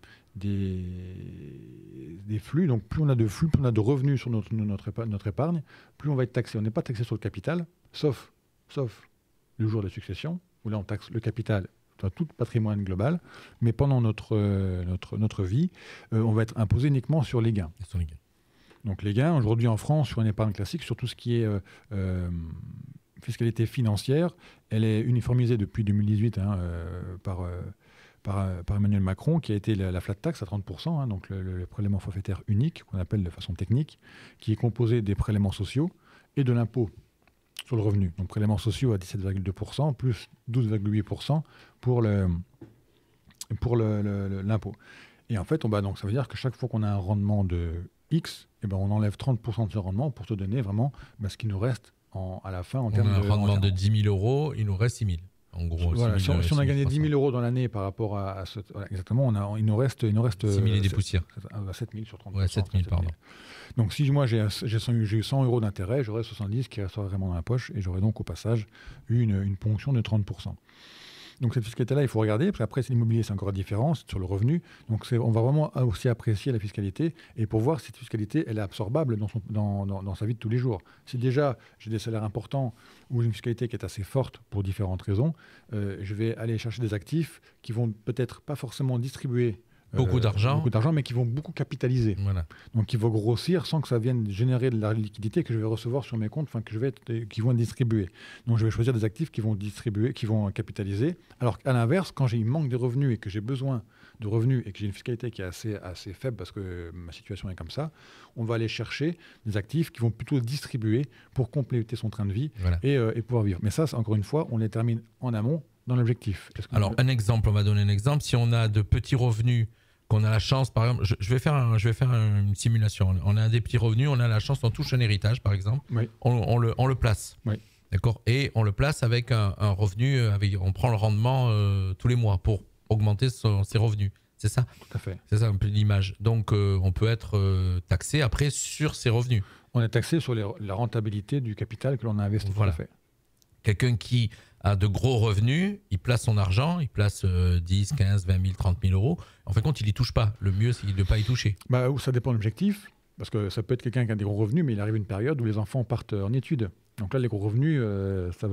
flux. Donc plus on a de flux, plus on a de revenus sur notre épargne, plus on va être taxé. On n'est pas taxé sur le capital, sauf le jour de la succession, où là on taxe le capital, tout patrimoine global. Mais pendant notre vie, on va être imposé uniquement sur les gains. Ils sont les gars. Donc les gains, aujourd'hui en France, sur une épargne classique, sur tout ce qui est fiscalité financière, elle est uniformisée depuis 2018 par Emmanuel Macron, qui a été la flat tax à 30%, donc le prélèvement forfaitaire unique, qu'on appelle de façon technique, qui est composé des prélèvements sociaux et de l'impôt sur le revenu. Donc prélèvements sociaux à 17,2%, plus 12,8% pour l'impôt. Et en fait, donc, ça veut dire que chaque fois qu'on a un rendement de X, on enlève 30% de ce rendement pour te donner vraiment ce qui nous reste à la fin en termes de... On a un rendement de 10 000 euros, il nous reste 6 000. En gros, voilà, 6 000, si on a gagné 10 000 300. euros dans l'année par rapport à ce... Voilà, exactement, il nous reste 6 000 et des poussières. 7 000 sur 30%. Ouais, 7 000, pardon. Donc si moi j'ai eu 100 euros d'intérêt, j'aurais 70 qui resteraient vraiment dans la poche et j'aurais donc au passage eu une ponction de 30%. Donc cette fiscalité-là, il faut regarder, parce qu'après, l'immobilier, c'est encore différent, c'est sur le revenu. Donc on va vraiment aussi apprécier la fiscalité et pour voir si cette fiscalité, elle est absorbable dans sa vie de tous les jours. Si déjà j'ai des salaires importants ou une fiscalité qui est assez forte pour différentes raisons, je vais aller chercher des actifs qui vont peut-être pas forcément distribuer Beaucoup d'argent, mais qui vont beaucoup capitaliser. Voilà. Donc, qui vont grossir sans que ça vienne générer de la liquidité que je vais recevoir sur mes comptes, qui vont être distribués. Donc, je vais choisir des actifs qui vont distribuer, qui vont capitaliser. Alors qu'à l'inverse, quand il manque de revenus et que j'ai besoin de revenus et que j'ai une fiscalité qui est assez faible parce que ma situation est comme ça, on va aller chercher des actifs qui vont plutôt distribuer pour compléter son train de vie Voilà. et pouvoir vivre. Mais ça, encore une fois, on les termine en amont dans l'objectif. Alors, un exemple, on va donner un exemple. Si on a de petits revenus, qu'on a la chance, par exemple, je vais faire une simulation. On a des petits revenus, on a la chance, on touche un héritage, par exemple, Oui. on le place. Oui. D'accord. Et on le place avec un revenu, on prend le rendement tous les mois pour augmenter ses revenus. C'est ça? Tout à fait. C'est ça un peu l'image. Donc, on peut être taxé après sur ses revenus. On est taxé sur la rentabilité du capital que l'on a investi. Voilà. Tout à fait. Quelqu'un qui a de gros revenus, il place son argent, il place 10, 15, 20 000, 30 000 euros. En fin de compte, il n'y touche pas. Le mieux, c'est de ne pas y toucher. Ça dépend de l'objectif, parce que ça peut être quelqu'un qui a des gros revenus, mais il arrive une période où les enfants partent en études. Donc là, les gros revenus, ça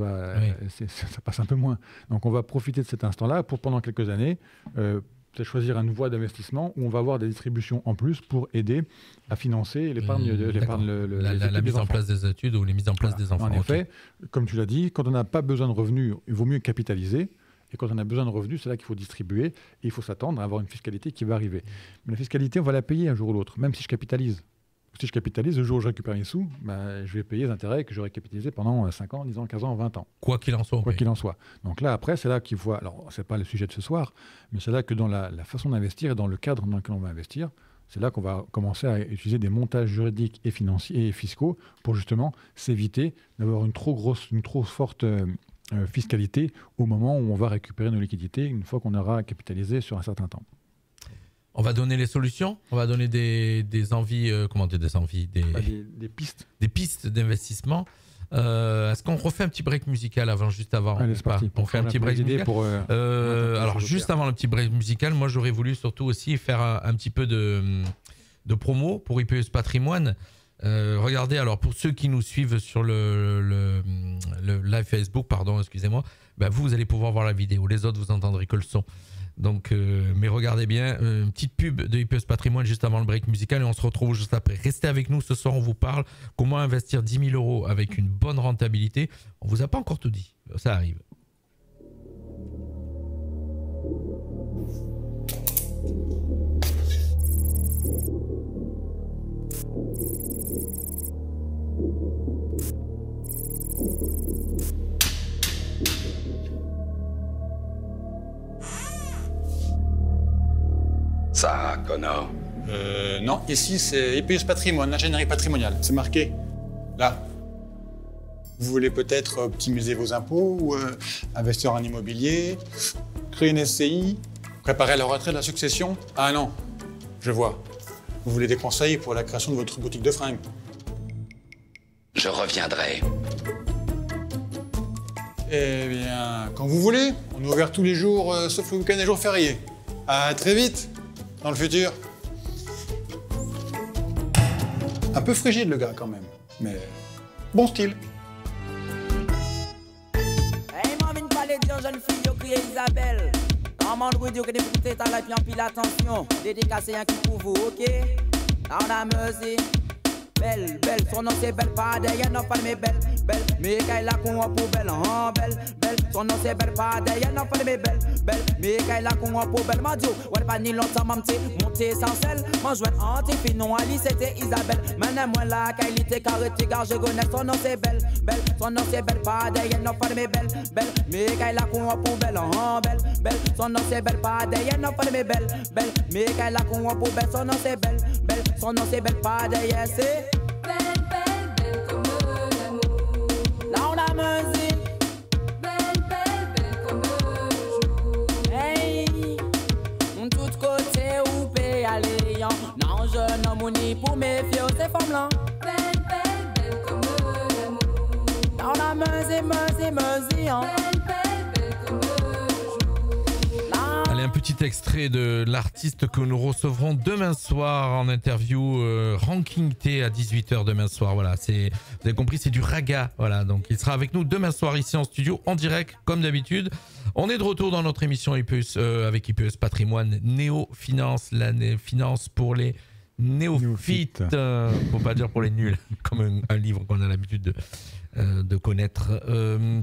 passe un peu moins. Donc on va profiter de cet instant-là pour, pendant quelques années, peut-être choisir une voie d'investissement où on va avoir des distributions en plus pour aider à financer l'épargne la mise en place des études ou les mises en place des enfants. En effet, comme tu l'as dit, quand on n'a pas besoin de revenus, il vaut mieux capitaliser. Et quand on a besoin de revenus, c'est là qu'il faut distribuer. Et il faut s'attendre à avoir une fiscalité qui va arriver. Mais la fiscalité, on va la payer un jour ou l'autre, même si je capitalise. Si je capitalise, le jour où je récupère les sous, je vais payer les intérêts que j'aurais capitalisés pendant 5 ans, 10 ans, 15 ans, 20 ans. Quoi qu'il en soit. Quoi qu'il en soit. Donc là, après, c'est là qu'il faut... Alors, ce n'est pas le sujet de ce soir, mais c'est là que dans la façon d'investir et dans le cadre dans lequel on va investir, c'est là qu'on va commencer à utiliser des montages juridiques et financiers et fiscaux pour justement s'éviter d'avoir une trop forte fiscalité au moment où on va récupérer nos liquidités une fois qu'on aura capitalisé sur un certain temps. On va donner les solutions, on va donner des envies, Des pistes. Des pistes d'investissement. Est-ce qu'on refait un petit break musical juste avant? Allez, c'est parti. On fait un petit break musical. Alors, juste avant le petit break musical, moi j'aurais voulu surtout aussi faire un petit peu de promo pour IPES Patrimoine. Regardez, alors pour ceux qui nous suivent sur le live Facebook, excusez-moi, vous allez pouvoir voir la vidéo. Les autres, vous entendrez que le son. Donc, mais regardez bien, une petite pub de IPES Patrimoine juste avant le break musical et on se retrouve juste après. Restez avec nous, ce soir on vous parle comment investir 10 000 euros avec une bonne rentabilité. On vous a pas encore tout dit, ça arrive. Ça, connard. Non, ici c'est IPUS Patrimoine, ingénierie patrimoniale. C'est marqué là. Vous voulez peut-être optimiser vos impôts ou investir en immobilier, créer une SCI, préparer la retraite, la succession? Ah non, je vois. Vous voulez des conseils pour la création de votre boutique de fringues? Je reviendrai. Eh bien, quand vous voulez. On est ouvert tous les jours, sauf le week-end et jours fériés. À très vite, dans le futur. Un peu frigide le gars quand même, mais bon style. Hey, moi, viens parler de jeune fille, yo crié Isabelle. Maman, le dire que des fruits ta life, en pile attention. Dédicacé un qui pour vous, ok? On a mercy. Belle, belle, son nom c'est belle, pas derrière, non pas mes belles, belle, mais qu'elle a qu'on pour belle, hein, belle, belle, son nom c'est belle, pas derrière, non pas mes belles, belle, mais qu'elle a qu'on pour belle, m'a dit, ouais, pas ni longtemps, m'a monté sans sel, m'a joué anti non, Ali, c'était Isabelle, maintenant, moi, la qualité, carré, car je connais, son nom c'est belle, belle, son nom c'est belle, pas derrière, non pas mes belles, belle, mais qu'elle a qu'on pour belle, hein, belle, belle, son nom c'est belle, pas derrière, non pas mes belles, belle, mais qu'elle a qu'on pour belle, son nom c'est belle, belle, son nom c'est belle, pas derrière, c'est belle, belle, belle comme l'amour. là on a musique. Belle, belle, belle comme le jour. Hey, on tout côté où peut aller. Non, je n'en mouni pour méfier ces femmes-là. Belle, belle, belle comme l'amour. Là on a musique. Belle, belle, belle comme le jour. Là, Allez, un petit extrait de l'artiste que nous recevrons demain soir en interview Ranking T à 18h demain soir. Voilà, vous avez compris, c'est du raga. Voilà, donc il sera avec nous demain soir ici en studio, en direct, comme d'habitude. On est de retour dans notre émission IPUS, avec IPUS Patrimoine, Néo Finance, la finance pour les néophytes. Faut pas dire pour les nuls, comme un livre qu'on a l'habitude de connaître.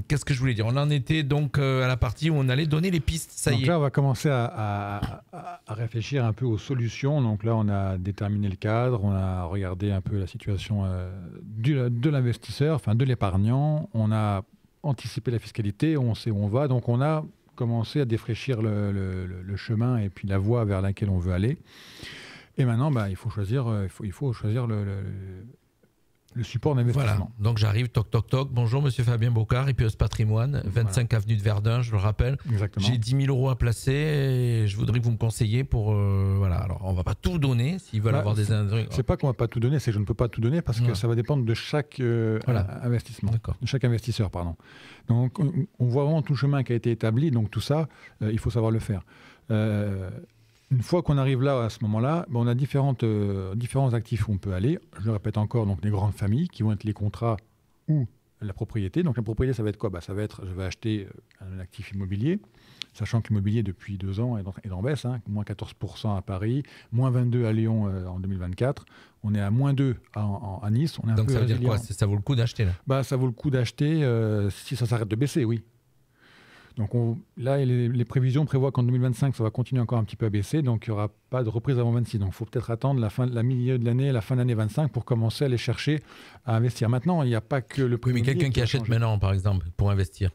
Qu'est-ce que je voulais dire? On en était donc à la partie où on allait donner les pistes. Ça Donc y est. là, on va commencer à réfléchir un peu aux solutions. Donc là, on a déterminé le cadre, on a regardé un peu la situation de l'investisseur, enfin de l'épargnant. On a anticipé la fiscalité, on sait où on va. Donc on a commencé à défraîchir le chemin et puis la voie vers laquelle on veut aller. Et maintenant, il faut choisir, le support d'investissement. Voilà, donc j'arrive, toc toc toc. Bonjour monsieur Fabien Bocard, IPUS Patrimoine, 25 avenue de Verdun, je le rappelle. Exactement. J'ai 10 000 € à placer et je voudrais que vous me conseilliez pour... voilà, alors on va pas tout donner s'ils veulent avoir des indrés. C'est pas qu'on va pas tout donner, c'est que je ne peux pas tout donner parce que ça va dépendre de chaque investissement, de chaque investisseur, pardon. Donc on voit vraiment tout le chemin qui a été établi, donc tout ça, il faut savoir le faire. Une fois qu'on arrive là, à ce moment-là, on a différents actifs où on peut aller. Je le répète encore, donc les grandes familles qui vont être les contrats ou la propriété. Donc la propriété, ça va être quoi? Ça va être, je vais acheter un actif immobilier, sachant que l'immobilier depuis 2 ans est en baisse, moins 14% à Paris, moins 22% à Lyon en 2024. On est à moins 2% à Nice. On est donc ça veut dire quoi? Ça vaut le coup d'acheter là? Ça vaut le coup d'acheter si ça s'arrête de baisser, oui. Donc là, les prévisions prévoient qu'en 2025, ça va continuer encore un petit peu à baisser, donc il n'y aura pas de reprise avant 26. Donc il faut peut-être attendre la milieu de l'année, la fin de l'année 25 pour commencer à aller chercher à investir. Maintenant, il n'y a pas que le prix. Oui, mais quelqu'un qui achète maintenant, par exemple, pour investir,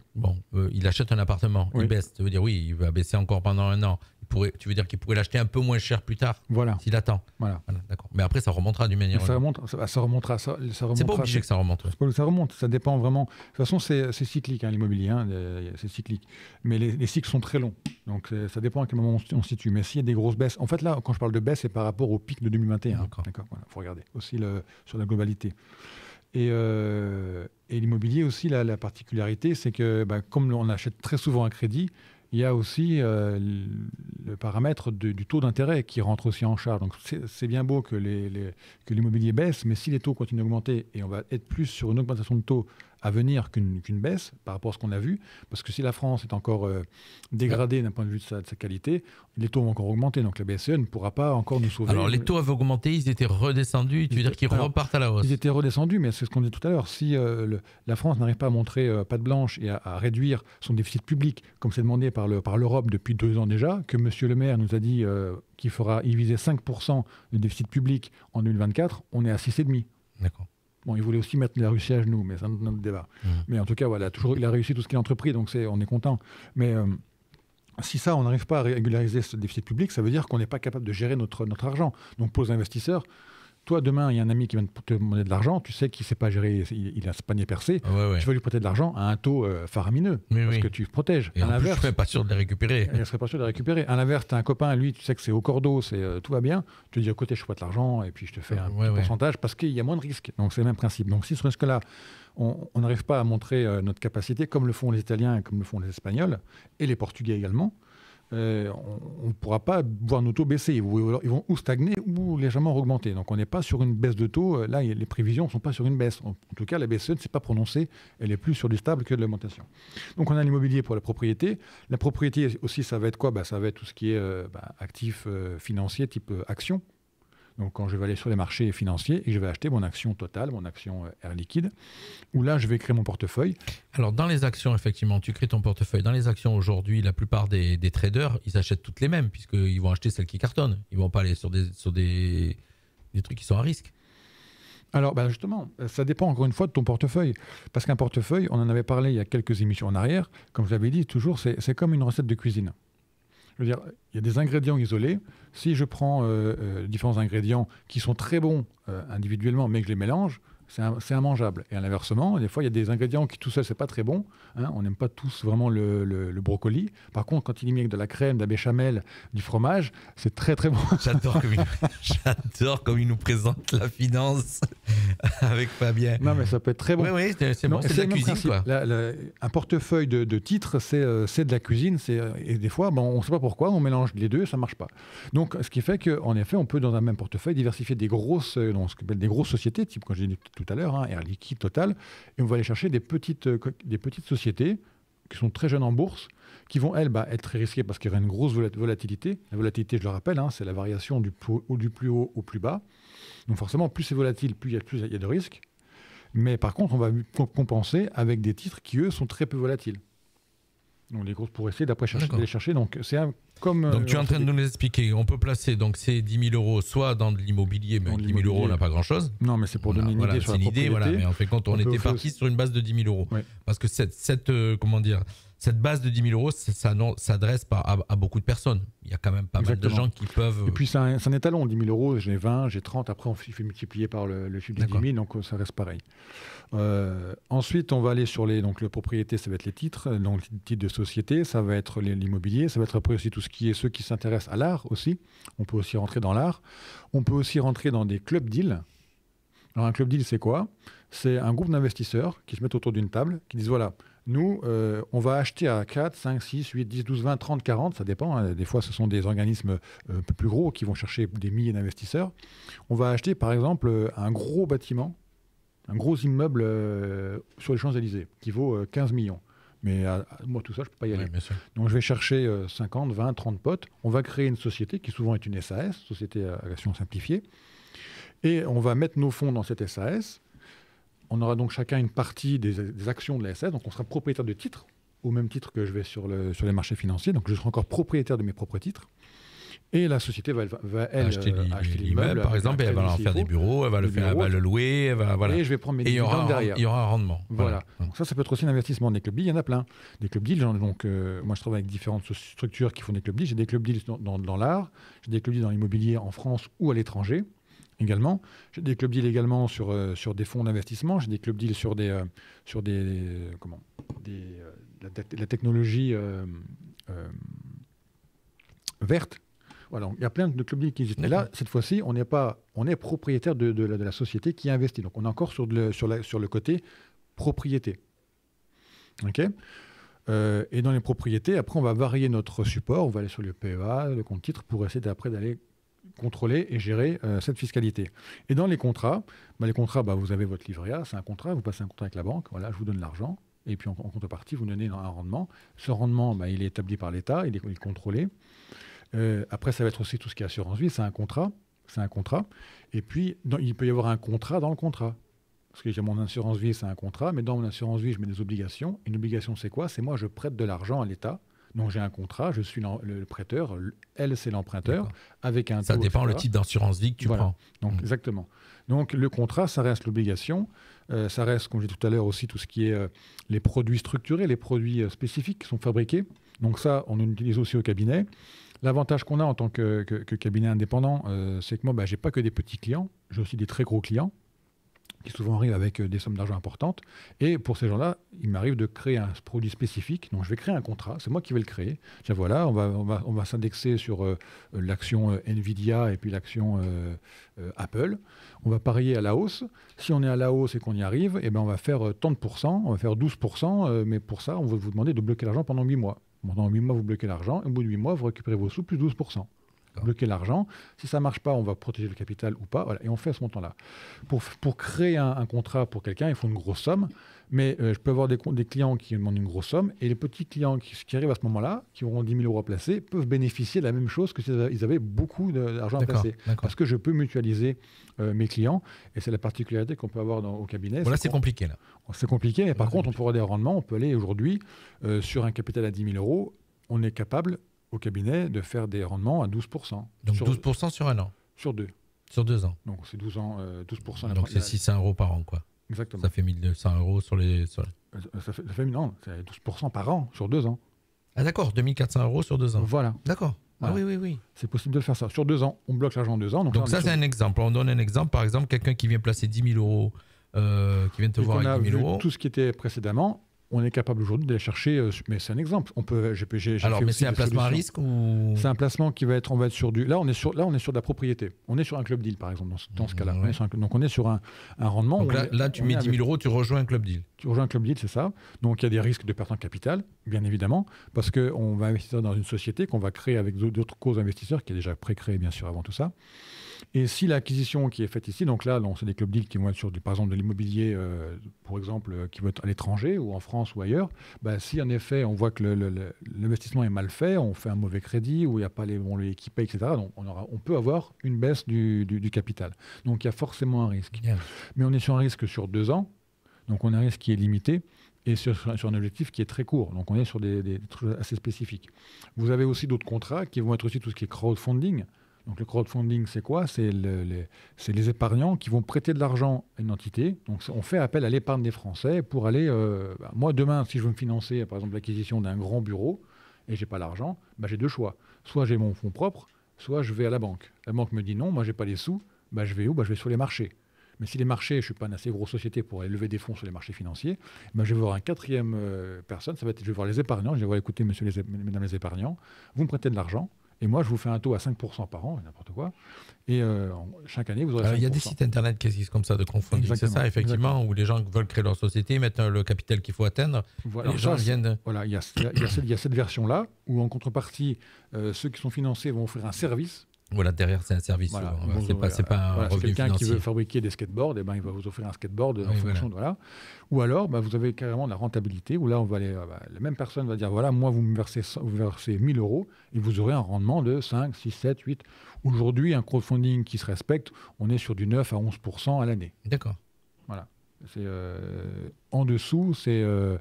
il achète un appartement, il baisse. Ça veut dire oui, il va baisser encore pendant 1 an. Tu veux dire qu'il pourrait l'acheter un peu moins cher plus tard, s'il attend. Voilà, d'accord. Mais après, ça remontera d'une manière. Ça remontera. C'est pas obligé que ça remonte. Ça remonte, ça dépend vraiment. De toute façon, c'est cyclique, l'immobilier, c'est cyclique. Mais les cycles sont très longs, donc ça dépend à quel moment on se situe. Mais s'il y a des grosses baisses, en fait là, quand je parle de baisse, c'est par rapport au pic de 2021. D'accord. Voilà, faut regarder aussi sur la globalité. Et l'immobilier aussi, la particularité, c'est que comme on achète très souvent à crédit, il y a aussi le paramètre du taux d'intérêt qui rentre aussi en charge. Donc c'est bien beau que l'immobilier baisse, mais si les taux continuent d'augmenter, et on va être plus sur une augmentation de taux à venir qu'une baisse par rapport à ce qu'on a vu, parce que si la France est encore dégradée d'un point de vue de sa qualité, les taux vont encore augmenter, donc la BCE ne pourra pas encore nous sauver. Alors les taux avaient augmenté, ils étaient redescendus, tu veux dire qu'ils repartent à la hausse? Ils étaient redescendus, mais c'est ce qu'on disait tout à l'heure, si la France n'arrive pas à montrer patte blanche et à réduire son déficit public, comme c'est demandé par l'Europe depuis 2 ans déjà, que M. Le Maire nous a dit qu'il visait 5% de déficit public en 2024, on est à 6,5%. D'accord. Bon, il voulait aussi mettre la Russie à genoux, mais c'est un autre débat. Mais en tout cas, voilà, il a réussi tout ce qu'il a entrepris, donc on est content. Mais Si ça, on n'arrive pas à régulariser ce déficit public, ça veut dire qu'on n'est pas capable de gérer notre argent. Donc pour les investisseurs, toi, demain, il y a un ami qui vient te demander de l'argent, tu sais qu'il ne sait pas gérer, il a ce panier percé, tu vas lui prêter de l'argent à un taux faramineux, parce que tu protèges. Et à en plus, je ne l'inverse, serais pas sûr de les récupérer. je ne serais pas sûr de les récupérer. À l'inverse, tu as un copain, lui, tu sais que c'est au cordeau, tout va bien, tu lui dis, écoutez, je prête l'argent, et puis je te fais un petit pourcentage, parce qu'il y a moins de risques. Donc c'est le même principe. Donc si ce risque-là, on n'arrive pas à montrer notre capacité, comme le font les Italiens et comme le font les Espagnols, et les Portugais également, on ne pourra pas voir nos taux baisser. Ils vont ou stagner ou légèrement augmenter. Donc on n'est pas sur une baisse de taux. Là, les prévisions ne sont pas sur une baisse. En tout cas, la BCE ne s'est pas prononcée. Elle est plus sur du stable que de l'augmentation. Donc on a l'immobilier pour la propriété. La propriété aussi, ça va être quoi ? Ça va être tout ce qui est actifs financiers type action. Donc quand je vais aller sur les marchés financiers et que je vais acheter mon action Total, mon action Air Liquide, où là je vais créer mon portefeuille. Alors dans les actions, effectivement, tu crées ton portefeuille. Dans les actions aujourd'hui, la plupart des traders, ils achètent toutes les mêmes, puisqu'ils vont acheter celles qui cartonnent. Ils ne vont pas aller sur des trucs qui sont à risque. Alors justement, ça dépend encore une fois de ton portefeuille. Parce qu'un portefeuille, on en avait parlé il y a quelques émissions en arrière, comme je l'avais dit, toujours, c'est comme une recette de cuisine. Je veux dire, il y a des ingrédients isolés. Si je prends différents ingrédients qui sont très bons individuellement, mais que je les mélange, c'est immangeable. Et à l'inversement, des fois, il y a des ingrédients qui tout seul, c'est pas très bon. Hein, on n'aime pas tous vraiment le brocoli. Par contre, quand il y met avec de la crème, de la béchamel, du fromage, c'est très très bon. J'adore comme il nous présente la finance avec Fabien. Non, mais ça peut être très bon. Oui, c'est bon, c'est de la cuisine, quoi. Un portefeuille de titres, c'est de la cuisine. Et des fois, on ne sait pas pourquoi, on mélange les deux, ça ne marche pas. Donc, ce qui fait qu'en effet, on peut, dans un même portefeuille, diversifier des grosses, ce qu'on appelle des grosses sociétés, type, quand j'ai dit tout à l'heure, Air Liquide, Total, et on va aller chercher des petites sociétés qui sont très jeunes en bourse, qui vont, elles, être très risquées parce qu'il y aura une grosse volatilité. La volatilité, je le rappelle, c'est la variation du plus haut au plus bas. Donc forcément, plus c'est volatile, plus il y a de risques. Mais par contre, on va compenser avec des titres qui, eux, sont très peu volatiles. Donc les grosses pour essayer d'après les chercher. Donc c'est comme. Donc tu es en train de nous expliquer, on peut placer donc ces 10 000 euros soit dans de l'immobilier, mais 10 000 euros, on n'a pas grand-chose. Non, mais c'est pour donner une idée sur la propriété. Mais en fait, quand on était parti sur une base de 10 000 euros. Ouais. Parce que cette base de 10 000 euros, ça s'adresse à beaucoup de personnes. Il y a quand même pas mal de gens qui peuvent... Et puis c'est un étalon, 10 000 euros, j'ai 20, j'ai 30, après on fait multiplier par le chiffre de 10 000, donc ça reste pareil. Ensuite, on va aller sur donc la propriété, ça va être les titres, donc les titres de société, ça va être l'immobilier, ça va être après aussi tout ce qui est ceux qui s'intéressent à l'art aussi. On peut aussi rentrer dans l'art. On peut aussi rentrer dans des clubs deals. Alors un club deal, c'est quoi ? C'est un groupe d'investisseurs qui se mettent autour d'une table, qui disent voilà, nous, on va acheter à 4, 5, 6, 8, 10, 12, 20, 30, 40, ça dépend. Hein. Des fois, ce sont des organismes un peu plus gros qui vont chercher des milliers d'investisseurs. On va acheter, par exemple, un gros bâtiment, un gros immeuble sur les Champs-Élysées qui vaut 15 millions. Mais moi, tout ça, je ne peux pas y aller. Oui, donc, je vais chercher 50, 20, 30 potes. On va créer une société qui souvent est une SAS, Société à Action Simplifiée. Et on va mettre nos fonds dans cette SAS. On aura donc chacun une partie des actions de la SAS. Donc, on sera propriétaire de titres, au même titre que je vais sur les marchés financiers. Donc, je serai encore propriétaire de mes propres titres. Et la société va elle, acheter l'immeuble, par exemple, et elle va en faire des bureaux, elle va le louer, voilà. Et je vais prendre mes dividendes derrière. Il y aura un rendement. Voilà. Donc ça peut être aussi un investissement. Des club deals, il y en a plein. Des club deals, donc, moi je travaille avec différentes structures qui font des club deals. J'ai des club deals dans l'art, j'ai des club deals dans l'immobilier en France ou à l'étranger également. J'ai des club deals également sur des fonds d'investissement. J'ai des club deals sur la technologie verte. Voilà, il y a plein de club deals qui existent. Mais là, cette fois-ci, on est propriétaire de la société qui investit. Donc, on est encore sur le côté propriété. OK ? Et dans les propriétés, après, on va varier notre support. On va aller sur le PEA, le compte titre, pour essayer après d'aller contrôler et gérer cette fiscalité. Et dans les contrats, vous avez votre livret A, c'est un contrat, vous passez un contrat avec la banque, voilà, je vous donne l'argent, et puis en contrepartie, vous donnez un rendement. Ce rendement, il est établi par l'État, il est contrôlé. Après, ça va être aussi tout ce qui est assurance vie, c'est un contrat. Et puis, il peut y avoir un contrat dans le contrat. Parce que j'ai mon assurance vie, c'est un contrat, mais dans mon assurance vie, je mets des obligations. Une obligation, c'est quoi ? C'est moi, je prête de l'argent à l'État. Donc, j'ai un contrat, je suis le prêteur, elle, c'est l'emprunteur, avec un taux. Ça dépend le type d'assurance vie que tu prends. Donc, exactement. Donc, le contrat, ça reste l'obligation. Ça reste, comme j'ai dit tout à l'heure, aussi tout ce qui est les produits structurés, les produits spécifiques qui sont fabriqués. Donc ça, on l'utilise aussi au cabinet. L'avantage qu'on a en tant que cabinet indépendant, c'est que moi, je n'ai pas que des petits clients, j'ai aussi des très gros clients qui souvent arrivent avec des sommes d'argent importantes. Et pour ces gens-là, il m'arrive de créer un produit spécifique. Donc je vais créer un contrat, c'est moi qui vais le créer. Tiens, voilà, on va s'indexer sur l'action Nvidia et puis l'action Apple. On va parier à la hausse. Si on est à la hausse et qu'on y arrive, eh ben on va faire tant de pourcents, on va faire 12%, mais pour ça, on va vous demander de bloquer l'argent pendant 8 mois. Pendant 8 mois, vous bloquez l'argent. Au bout de 8 mois, vous récupérez vos sous plus 12%. Bloquer l'argent. Si ça ne marche pas, on va protéger le capital ou pas. Voilà, et on fait à ce montant-là. Pour créer un contrat pour quelqu'un, il faut une grosse somme. Mais je peux avoir des clients qui demandent une grosse somme. Et les petits clients qui arrivent à ce moment-là, qui auront 10 000 euros à placer, peuvent bénéficier de la même chose que s'ils avaient beaucoup d'argent à placer. Parce que je peux mutualiser mes clients. Et c'est la particularité qu'on peut avoir au cabinet. Voilà, c'est compliqué là. C'est compliqué. Mais par contre, on peut avoir des rendements. On peut aller aujourd'hui sur un capital à 10 000 euros. On est capable au cabinet de faire des rendements à 12%. Donc 12% sur un an. Sur 2. Sur 2 ans. Donc c'est 12%. Donc c'est 600 euros par an, quoi. Exactement. Ça fait 1 200 euros sur les... Ça fait non, c'est 12% par an sur 2 ans. Ah d'accord, 2 400 euros sur 2 ans. Voilà. D'accord. Voilà. Ah oui. C'est possible de le faire ça. Sur 2 ans, on bloque l'argent en 2 ans. Donc ça, c'est un exemple. On donne un exemple. Par exemple, quelqu'un qui vient placer 10 000 euros, qui vient te voir avec 10 000 euros. Tout ce qui était précédemment, on est capable aujourd'hui d'aller chercher, mais c'est un exemple. Alors, mais c'est un placement à risque ou... C'est un placement qui va être, on va être sur du. Là, on est sur de la propriété. On est sur un club deal, par exemple, dans ce cas-là. Ouais. Donc, on est sur un rendement. Donc là, tu mets 10 000 euros, tu rejoins un club deal. Tu rejoins un club deal, c'est ça. Donc, il y a des risques de perte en capital, bien évidemment, parce qu'on va investir dans une société qu'on va créer avec d'autres causes investisseurs, qui est déjà pré-créé, bien sûr, avant tout ça. Et si l'acquisition qui est faite ici, donc là, c'est des club deals qui vont être sur, par exemple, de l'immobilier, pour exemple, qui va être à l'étranger ou en France ou ailleurs, si en effet on voit que l'investissement est mal fait, on fait un mauvais crédit ou il n'y a pas les bons qui payent, etc., donc on peut avoir une baisse du capital. Donc il y a forcément un risque. Yeah. Mais on est sur un risque sur 2 ans, donc on a un risque qui est limité et sur un objectif qui est très court. Donc on est sur des trucs assez spécifiques. Vous avez aussi d'autres contrats qui vont être aussi tout ce qui est crowdfunding. Donc le crowdfunding, c'est quoi ? C'est les épargnants qui vont prêter de l'argent à une entité. Donc on fait appel à l'épargne des Français pour aller... moi, demain, si je veux me financer, par exemple, l'acquisition d'un grand bureau et je n'ai pas l'argent, j'ai 2 choix. Soit j'ai mon fonds propre, soit je vais à la banque. La banque me dit non, moi, je n'ai pas les sous. Je vais où ? Je vais sur les marchés. Mais si les marchés, je ne suis pas une assez grosse société pour aller lever des fonds sur les marchés financiers, je vais voir un 4e personne. Ça va être, je vais voir les épargnants. Je vais voir, écoutez, mesdames les épargnants, vous me prêtez de l'argent. Et moi, je vous fais un taux à 5% par an, n'importe quoi. Et chaque année, vous aurez 5%. Il y a des sites internet qui existent comme ça de crowdfunding, c'est ça, effectivement, où les gens veulent créer leur société, mettent le capital qu'il faut atteindre. Voilà, les gens viennent... Voilà, il y a cette version-là, où en contrepartie, ceux qui sont financés vont offrir un service. Voilà, derrière, c'est un service. Voilà, c'est pas un revenu quelqu'un financier. qui veut fabriquer des skateboards, il va vous offrir un skateboard en fonction de... Voilà. Ou alors, vous avez carrément la rentabilité, où là, on va aller, la même personne va dire, voilà, moi, vous me versez 1 000 euros, et vous aurez un rendement de 5, 6, 7, 8. Aujourd'hui, un crowdfunding qui se respecte, on est sur du 9 à 11% à l'année. D'accord. Voilà. En dessous, soit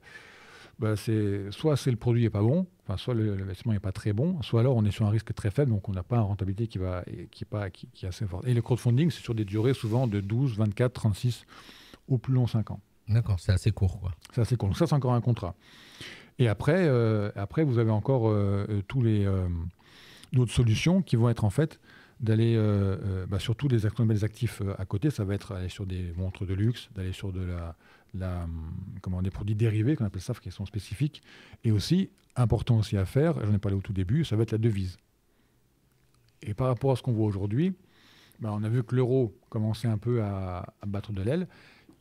c'est le produit n'est pas bon, soit l'investissement n'est pas très bon, soit alors on est sur un risque très faible, donc on n'a pas une rentabilité qui est assez forte. Et le crowdfunding, c'est sur des durées souvent de 12, 24, 36, au plus long 5 ans. D'accord, c'est assez court, quoi. C'est assez court. Donc ça, c'est encore un contrat. Et après vous avez encore tous les d'autres solutions qui vont être en fait d'aller surtout des actifs à côté. Ça va être aller sur des montres de luxe, d'aller sur des produits dérivés, qu'on appelle ça, qui sont spécifiques. Et aussi, important aussi à faire, j'en ai parlé au tout début, ça va être la devise. Et par rapport à ce qu'on voit aujourd'hui, on a vu que l'euro commençait un peu à battre de l'aile.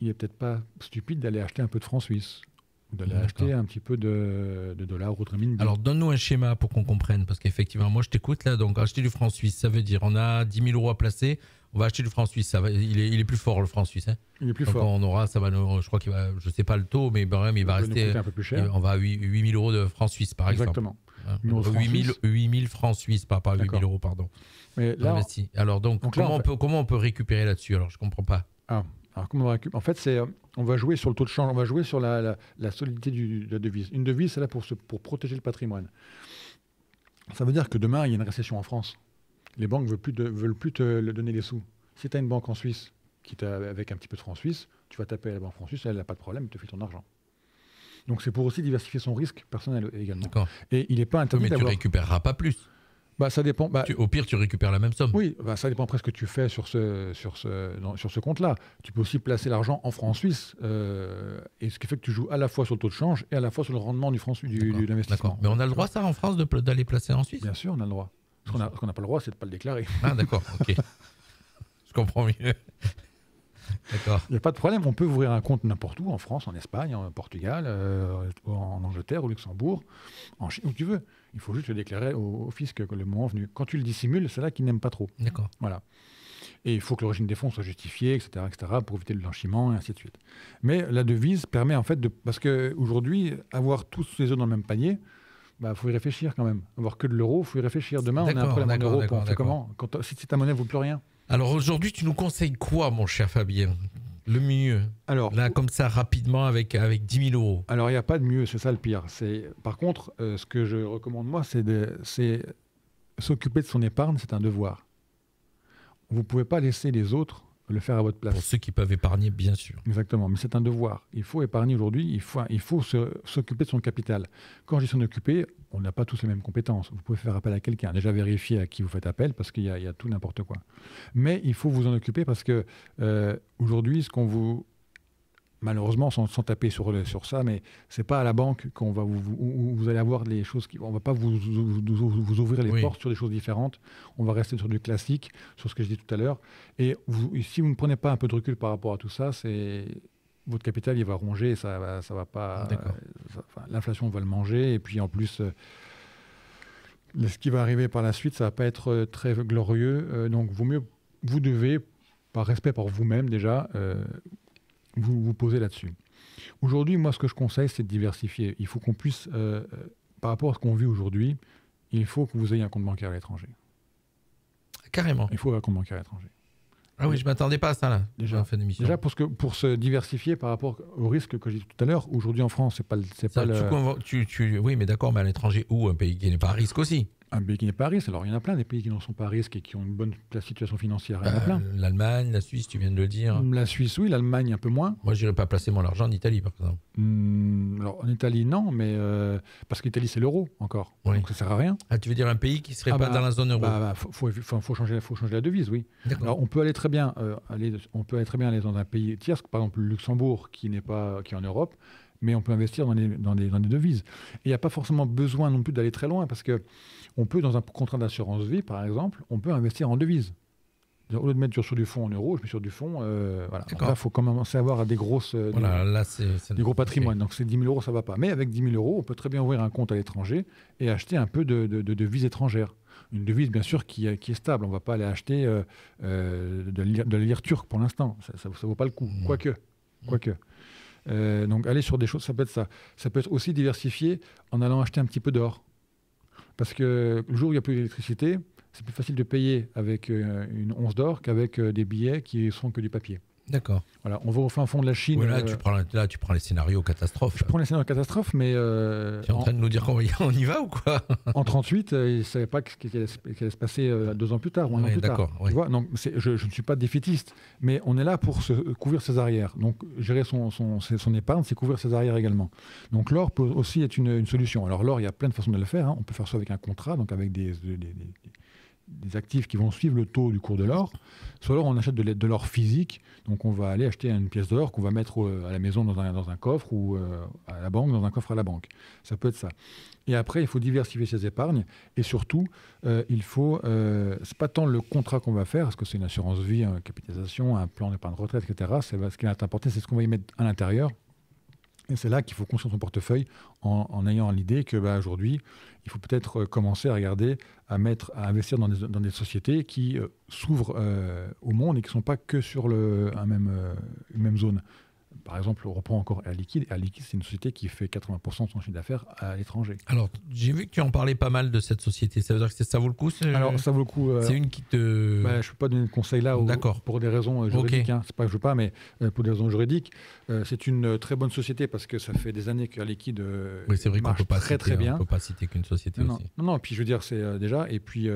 Il n'est peut-être pas stupide d'aller acheter un peu de francs suisses, d'aller acheter un petit peu de dollars ou de renminbi. Alors, donne-nous un schéma pour qu'on comprenne, parce qu'effectivement, moi, je t'écoute là, donc acheter du franc suisse, ça veut dire on a 10 000 euros à placer, on va acheter du franc suisse. Il est plus fort, le franc suisse. Hein. Il est plus donc fort. Je crois qu'il va, je sais pas le taux, mais il va rester un peu plus cher. On va à 8 000 euros de francs suisses, par exemple. Exactement. 8 000 francs suisses, pas 8 000 euros, pardon. Mais là, alors, comment on peut récupérer là-dessus? Alors, je comprends pas. Alors, comment on va récupérer ? En fait, on va jouer sur le taux de change, on va jouer sur la solidité de la devise. Une devise, c'est là pour protéger le patrimoine. Ça veut dire que demain, il y a une récession en France. Les banques ne veulent plus te donner les sous. Si tu as une banque en Suisse avec un petit peu de francs suisses, tu vas taper à la banque en Suisse, elle n'a pas de problème, elle te file ton argent. Donc c'est pour aussi diversifier son risque personnel également. D'accord. Et il n'est pas Oui, interdit mais tu d'avoir... récupéreras pas plus. Bah, ça dépend. Bah, Au pire, tu récupères la même somme. oui, bah, ça dépend après ce que tu fais sur ce compte-là. Tu peux aussi placer l'argent en francs suisses, et ce qui fait que tu joues à la fois sur le taux de change et à la fois sur le rendement du franc de l'investissement. D'accord. Mais on a le droit, ça, en France, d'aller placer en Suisse? Bien sûr, on a le droit. Ce qu'on n'a pas le droit, c'est de ne pas le déclarer. Ah, d'accord, ok. Je comprends mieux. D'accord. Il n'y a pas de problème, on peut ouvrir un compte n'importe où, en France, en Espagne, en Portugal, en Angleterre, au Luxembourg, en Chine, où tu veux. Il faut juste le déclarer au fisc le moment venu. Quand tu le dissimules, c'est là qu'ils n'aiment pas trop. D'accord. Voilà. Et il faut que l'origine des fonds soit justifiée, etc., pour éviter le blanchiment, et ainsi de suite. Mais la devise permet en fait de... Parce qu'aujourd'hui, avoir tous les œufs dans le même panier, il faut y réfléchir quand même. Avoir que de l'euro, il faut y réfléchir. Demain, on a un problème en euros. On fait comment si ta monnaie ne vaut plus rien? Alors aujourd'hui, tu nous conseilles quoi, mon cher Fabien? Le mieux? Alors, là, comme ça, rapidement, avec 10 000 euros. Alors, il n'y a pas de mieux, c'est ça le pire. Par contre, ce que je recommande, moi, c'est s'occuper de son épargne, c'est un devoir. Vous ne pouvez pas laisser les autres le faire à votre place. Pour ceux qui peuvent épargner, bien sûr. Exactement, mais c'est un devoir. Il faut épargner aujourd'hui, il faut s'occuper de son capital. Quand je dis s'en occuper, on n'a pas tous les mêmes compétences. Vous pouvez faire appel à quelqu'un. Déjà vérifier à qui vous faites appel, parce qu'il y a tout n'importe quoi. Mais il faut vous en occuper parce que aujourd'hui, ce qu'on vous... Malheureusement, sans taper sur ça, mais c'est pas à la banque qu'on va vous allez avoir les choses on va pas vous ouvrir les portes sur des choses différentes. On va rester sur du classique, sur ce que je dis tout à l'heure. Et si vous ne prenez pas un peu de recul par rapport à tout ça, votre capital il va ronger, et ça va pas. L'inflation va le manger, et puis en plus, ce qui va arriver par la suite, ça va pas être très glorieux. Donc, vous devez, par respect pour vous-même déjà. Vous posez là-dessus. Aujourd'hui, moi, ce que je conseille, c'est de diversifier. Il faut qu'on puisse, par rapport à ce qu'on vit aujourd'hui, il faut que vous ayez un compte bancaire à l'étranger. Carrément. Il faut un compte bancaire à l'étranger. Ah oui, je ne m'attendais pas à ça, là. Déjà, pour se diversifier par rapport au risque que j'ai dit tout à l'heure, aujourd'hui en France, c'est pas le... Oui, mais d'accord, mais à l'étranger, où un pays qui n'est pas à risque aussi? Un pays qui n'est pas à risque. Alors, il y en a plein des pays qui n'en sont pas à risque et qui ont une bonne situation financière. Il y en a plein. L'Allemagne, la Suisse, tu viens de le dire. La Suisse, oui. L'Allemagne, un peu moins. Moi, je n'irais pas placer mon argent en Italie, par exemple. Alors, en Italie, non, mais parce qu'Italie, c'est l'euro encore. Oui. Donc, ça ne sert à rien. Ah, tu veux dire un pays qui ne serait pas dans la zone euro? Faut changer la devise, oui. Alors, on peut aller très bien aller dans un pays tiers, par exemple le Luxembourg, qui est en Europe, mais on peut investir dans des devises. Et il n'y a pas forcément besoin non plus d'aller très loin, parce que on peut, dans un contrat d'assurance vie, par exemple, on peut investir en devises. Au lieu de mettre sur du fonds en euros, je mets sur du fonds. Voilà. Là, il faut commencer à avoir des grosses, des gros patrimoines. Donc, ces 10 000 euros, ça ne va pas. Mais avec 10 000 euros, on peut très bien ouvrir un compte à l'étranger et acheter un peu de devises étrangères. Une devise, bien sûr, qui est stable. On ne va pas aller acheter de la lire turque pour l'instant. Ça ne vaut pas le coup. Quoique. Donc, aller sur des choses, ça peut être ça. Ça peut être aussi diversifié en allant acheter un petit peu d'or. Parce que le jour où il n'y a plus d'électricité, c'est plus facile de payer avec une once d'or qu'avec des billets qui sont que du papier. D'accord. Voilà, on va au fin fond de la Chine. Ouais, tu prends les scénarios catastrophes. Je prends les scénarios catastrophes, mais... tu es en train de nous dire qu'on y va ou quoi? En 1938, ils ne savaient pas ce qui allait se passer 2 ans plus tard ou un an plus tard. Ouais. Tu vois, donc, je ne suis pas défaitiste, mais on est là pour couvrir ses arrières. Donc, gérer son épargne, c'est couvrir ses arrières également. Donc, l'or peut aussi être une solution. Alors, l'or, il y a plein de façons de le faire. Hein. On peut faire ça avec un contrat, donc avec des actifs qui vont suivre le taux du cours de l'or. Soit alors on achète de l'or physique, donc on va aller acheter une pièce d'or qu'on va mettre à la maison dans un coffre ou à la banque, dans un coffre à la banque. Ça peut être ça. Et après, il faut diversifier ses épargnes et surtout, c'est pas tant le contrat qu'on va faire, parce que c'est une assurance vie, une capitalisation, un plan d'épargne retraite, etc. Ce qui est important, c'est ce qu'on va y mettre à l'intérieur. Et c'est là qu'il faut construire son portefeuille en ayant l'idée que aujourd'hui, il faut peut-être commencer à regarder, à investir dans des sociétés qui s'ouvrent au monde et qui ne sont pas que sur une même zone. Par exemple, on reprend encore Air Liquide. Air Liquide, c'est une société qui fait 80% de son chiffre d'affaires à l'étranger. Alors, j'ai vu que tu en parlais pas mal de cette société. Ça veut dire que ça vaut le coup? Alors, ça vaut le coup. C'est une qui te... je ne peux pas donner de conseils là pour des raisons juridiques. Okay. C'est pas que je veux pas, mais pour des raisons juridiques. C'est une très bonne société parce que ça fait des années qu'Air Liquide c'est vrai marche très bien. On ne peut pas citer qu'une société aussi. Non, puis je veux dire, c'est déjà... Et puis,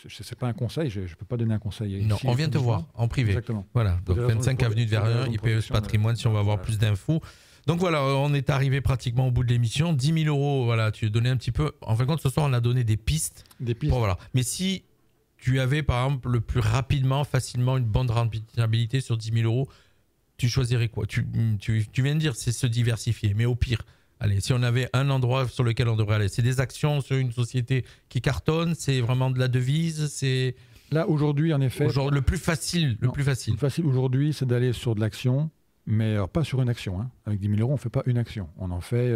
c'est pas un conseil. Je ne peux pas donner un conseil. Non, on vient te voir en privé. Exactement. Voilà. Donc, 25 avenue de Verrières, IPES Patrimoine, si on va avoir plus d'infos. Donc voilà, on est arrivé pratiquement au bout de l'émission. 10 000 €, voilà, tu as donné un petit peu. En fin de compte, ce soir, on a donné des pistes. Des pistes. Bon, voilà. Mais si tu avais, par exemple, le plus rapidement, facilement, une bonne rentabilité sur 10 000 €, tu choisirais quoi? Tu viens de dire, c'est se diversifier. Mais au pire, allez, si on avait un endroit sur lequel on devrait aller, c'est des actions sur une société qui cartonne, c'est vraiment de la devise, c'est... Là, aujourd'hui, en effet... Le plus facile, Le plus facile aujourd'hui, c'est d'aller sur de l'action, mais alors, pas sur une action. Hein. Avec 10 000 €, on ne fait pas une action. On en fait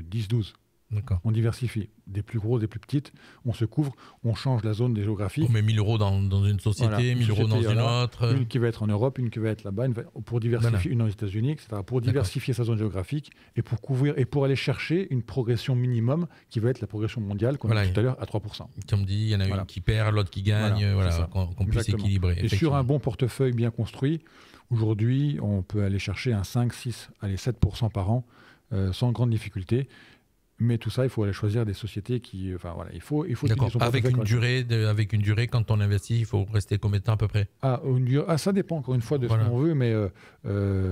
10-12. D'accord. On diversifie. Des plus grosses, des plus petites. On se couvre, on change la zone géographique. On met 1 000 € dans une société, Voilà, 1 000 € dans une autre. Une qui va être en Europe, une qui va être là-bas, pour diversifier, une aux États-Unis, etc. Pour diversifier sa zone géographique et pour couvrir et pour aller chercher une progression minimum qui va être la progression mondiale qu'on a dit tout à l'heure à 3%. Comme dit, il y en a une qui perd, l'autre qui gagne, qu'on puisse équilibrer. Et sur un bon portefeuille bien construit, aujourd'hui, on peut aller chercher un 5, 6, allez, 7% par an sans grande difficulté. Mais tout ça, il faut aller choisir des sociétés qui... Enfin, voilà, il faut D'accord. Avec une durée, quand on investit, il faut rester combien de temps à peu près? Ça dépend encore une fois de ce qu'on veut, mais...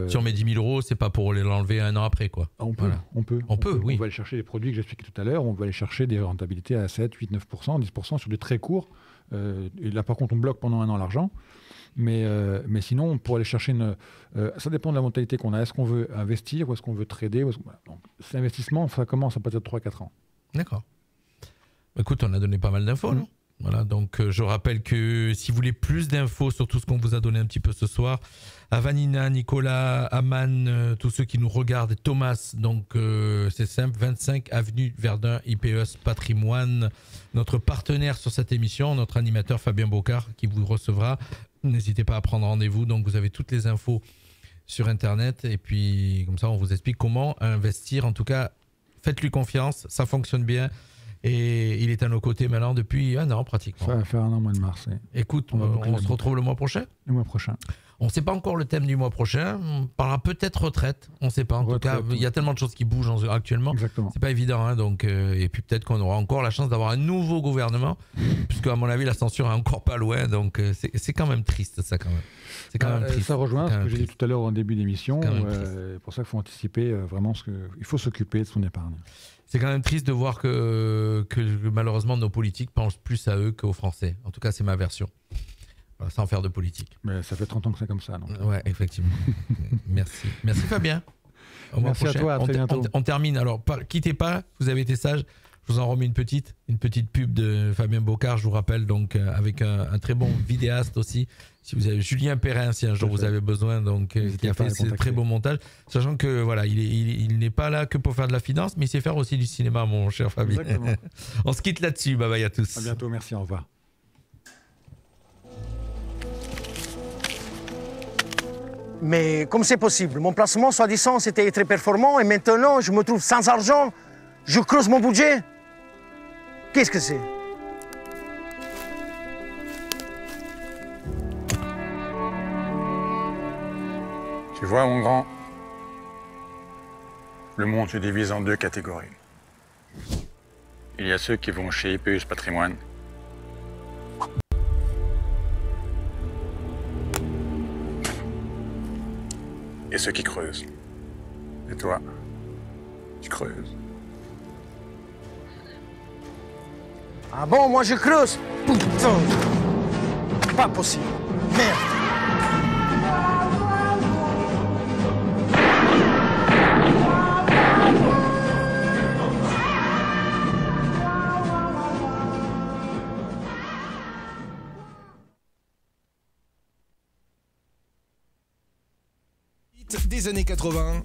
Si on met 10 000 €, c'est pas pour l'enlever un an après, quoi. On peut, on peut. Oui. On va aller chercher les produits que j'expliquais tout à l'heure, on va aller chercher des rentabilités à 7, 8, 9%, 10% sur des très courts. Et là, par contre, on bloque pendant un an l'argent. Mais sinon, pour aller chercher ça dépend de la mentalité qu'on a. Est-ce qu'on veut investir ou est-ce qu'on veut trader? Donc, cet investissement, ça commence à partir de 3-4 ans. D'accord. Écoute, on a donné pas mal d'infos, non? Voilà, donc je rappelle que si vous voulez plus d'infos sur tout ce qu'on vous a donné un petit peu ce soir, à Vanina, Nicolas, Aman, tous ceux qui nous regardent, et Thomas, donc c'est simple, 25 avenue Verdun, IPES Patrimoine, notre partenaire sur cette émission, notre animateur Fabien Bocard qui vous recevra. N'hésitez pas à prendre rendez-vous, donc vous avez toutes les infos sur Internet et puis comme ça on vous explique comment investir. En tout cas, faites-lui confiance, ça fonctionne bien. Et il est à nos côtés maintenant depuis un an pratiquement. Ça va faire un an au mois de mars. Écoute, on se retrouve le mois prochain. Le mois prochain. On ne sait pas encore le thème du mois prochain. On parlera peut-être retraite. On ne sait pas. En tout cas, il y a tellement de choses qui bougent actuellement. Exactement. C'est pas évident. Hein, donc, et puis peut-être qu'on aura encore la chance d'avoir un nouveau gouvernement. Puisque à mon avis, la censure est encore pas loin. Donc c'est quand même triste ça quand même. C'est quand même triste. Ça rejoint ce que j'ai dit tout à l'heure en début d'émission. C'est pour ça qu'il faut anticiper vraiment il faut s'occuper de son épargne. C'est quand même triste de voir que malheureusement nos politiques pensent plus à eux qu'aux Français. En tout cas, c'est ma version. Voilà, sans faire de politique. Mais ça fait 30 ans que c'est comme ça. Donc. Ouais, effectivement. Merci. Merci Fabien. Merci à toi, à très bientôt. On termine. Alors, quittez pas, vous avez été sage. Je vous en remets une petite pub de Fabien Bocard, je vous rappelle, donc avec un très bon vidéaste aussi. Si vous avez Julien Perrin, si un jour vous avez besoin, donc qui a fait ces très beaux montages, sachant que voilà, il n'est pas là que pour faire de la finance, mais il sait faire aussi du cinéma, mon cher Fabien. On se quitte là-dessus. Bye bye à tous. À bientôt, merci, au revoir. Mais comme c'est possible? Mon placement, soi-disant, c'était très performant et maintenant, je me trouve sans argent. Je creuse mon budget. Qu'est-ce que c'est? Tu vois, mon grand, le monde se divise en deux catégories. Il y a ceux qui vont chez IPES Patrimoine. Et ceux qui creusent. Et toi, tu creuses. Ah bon, moi je creuse? Putain! Pas possible. Merde! Des années 80.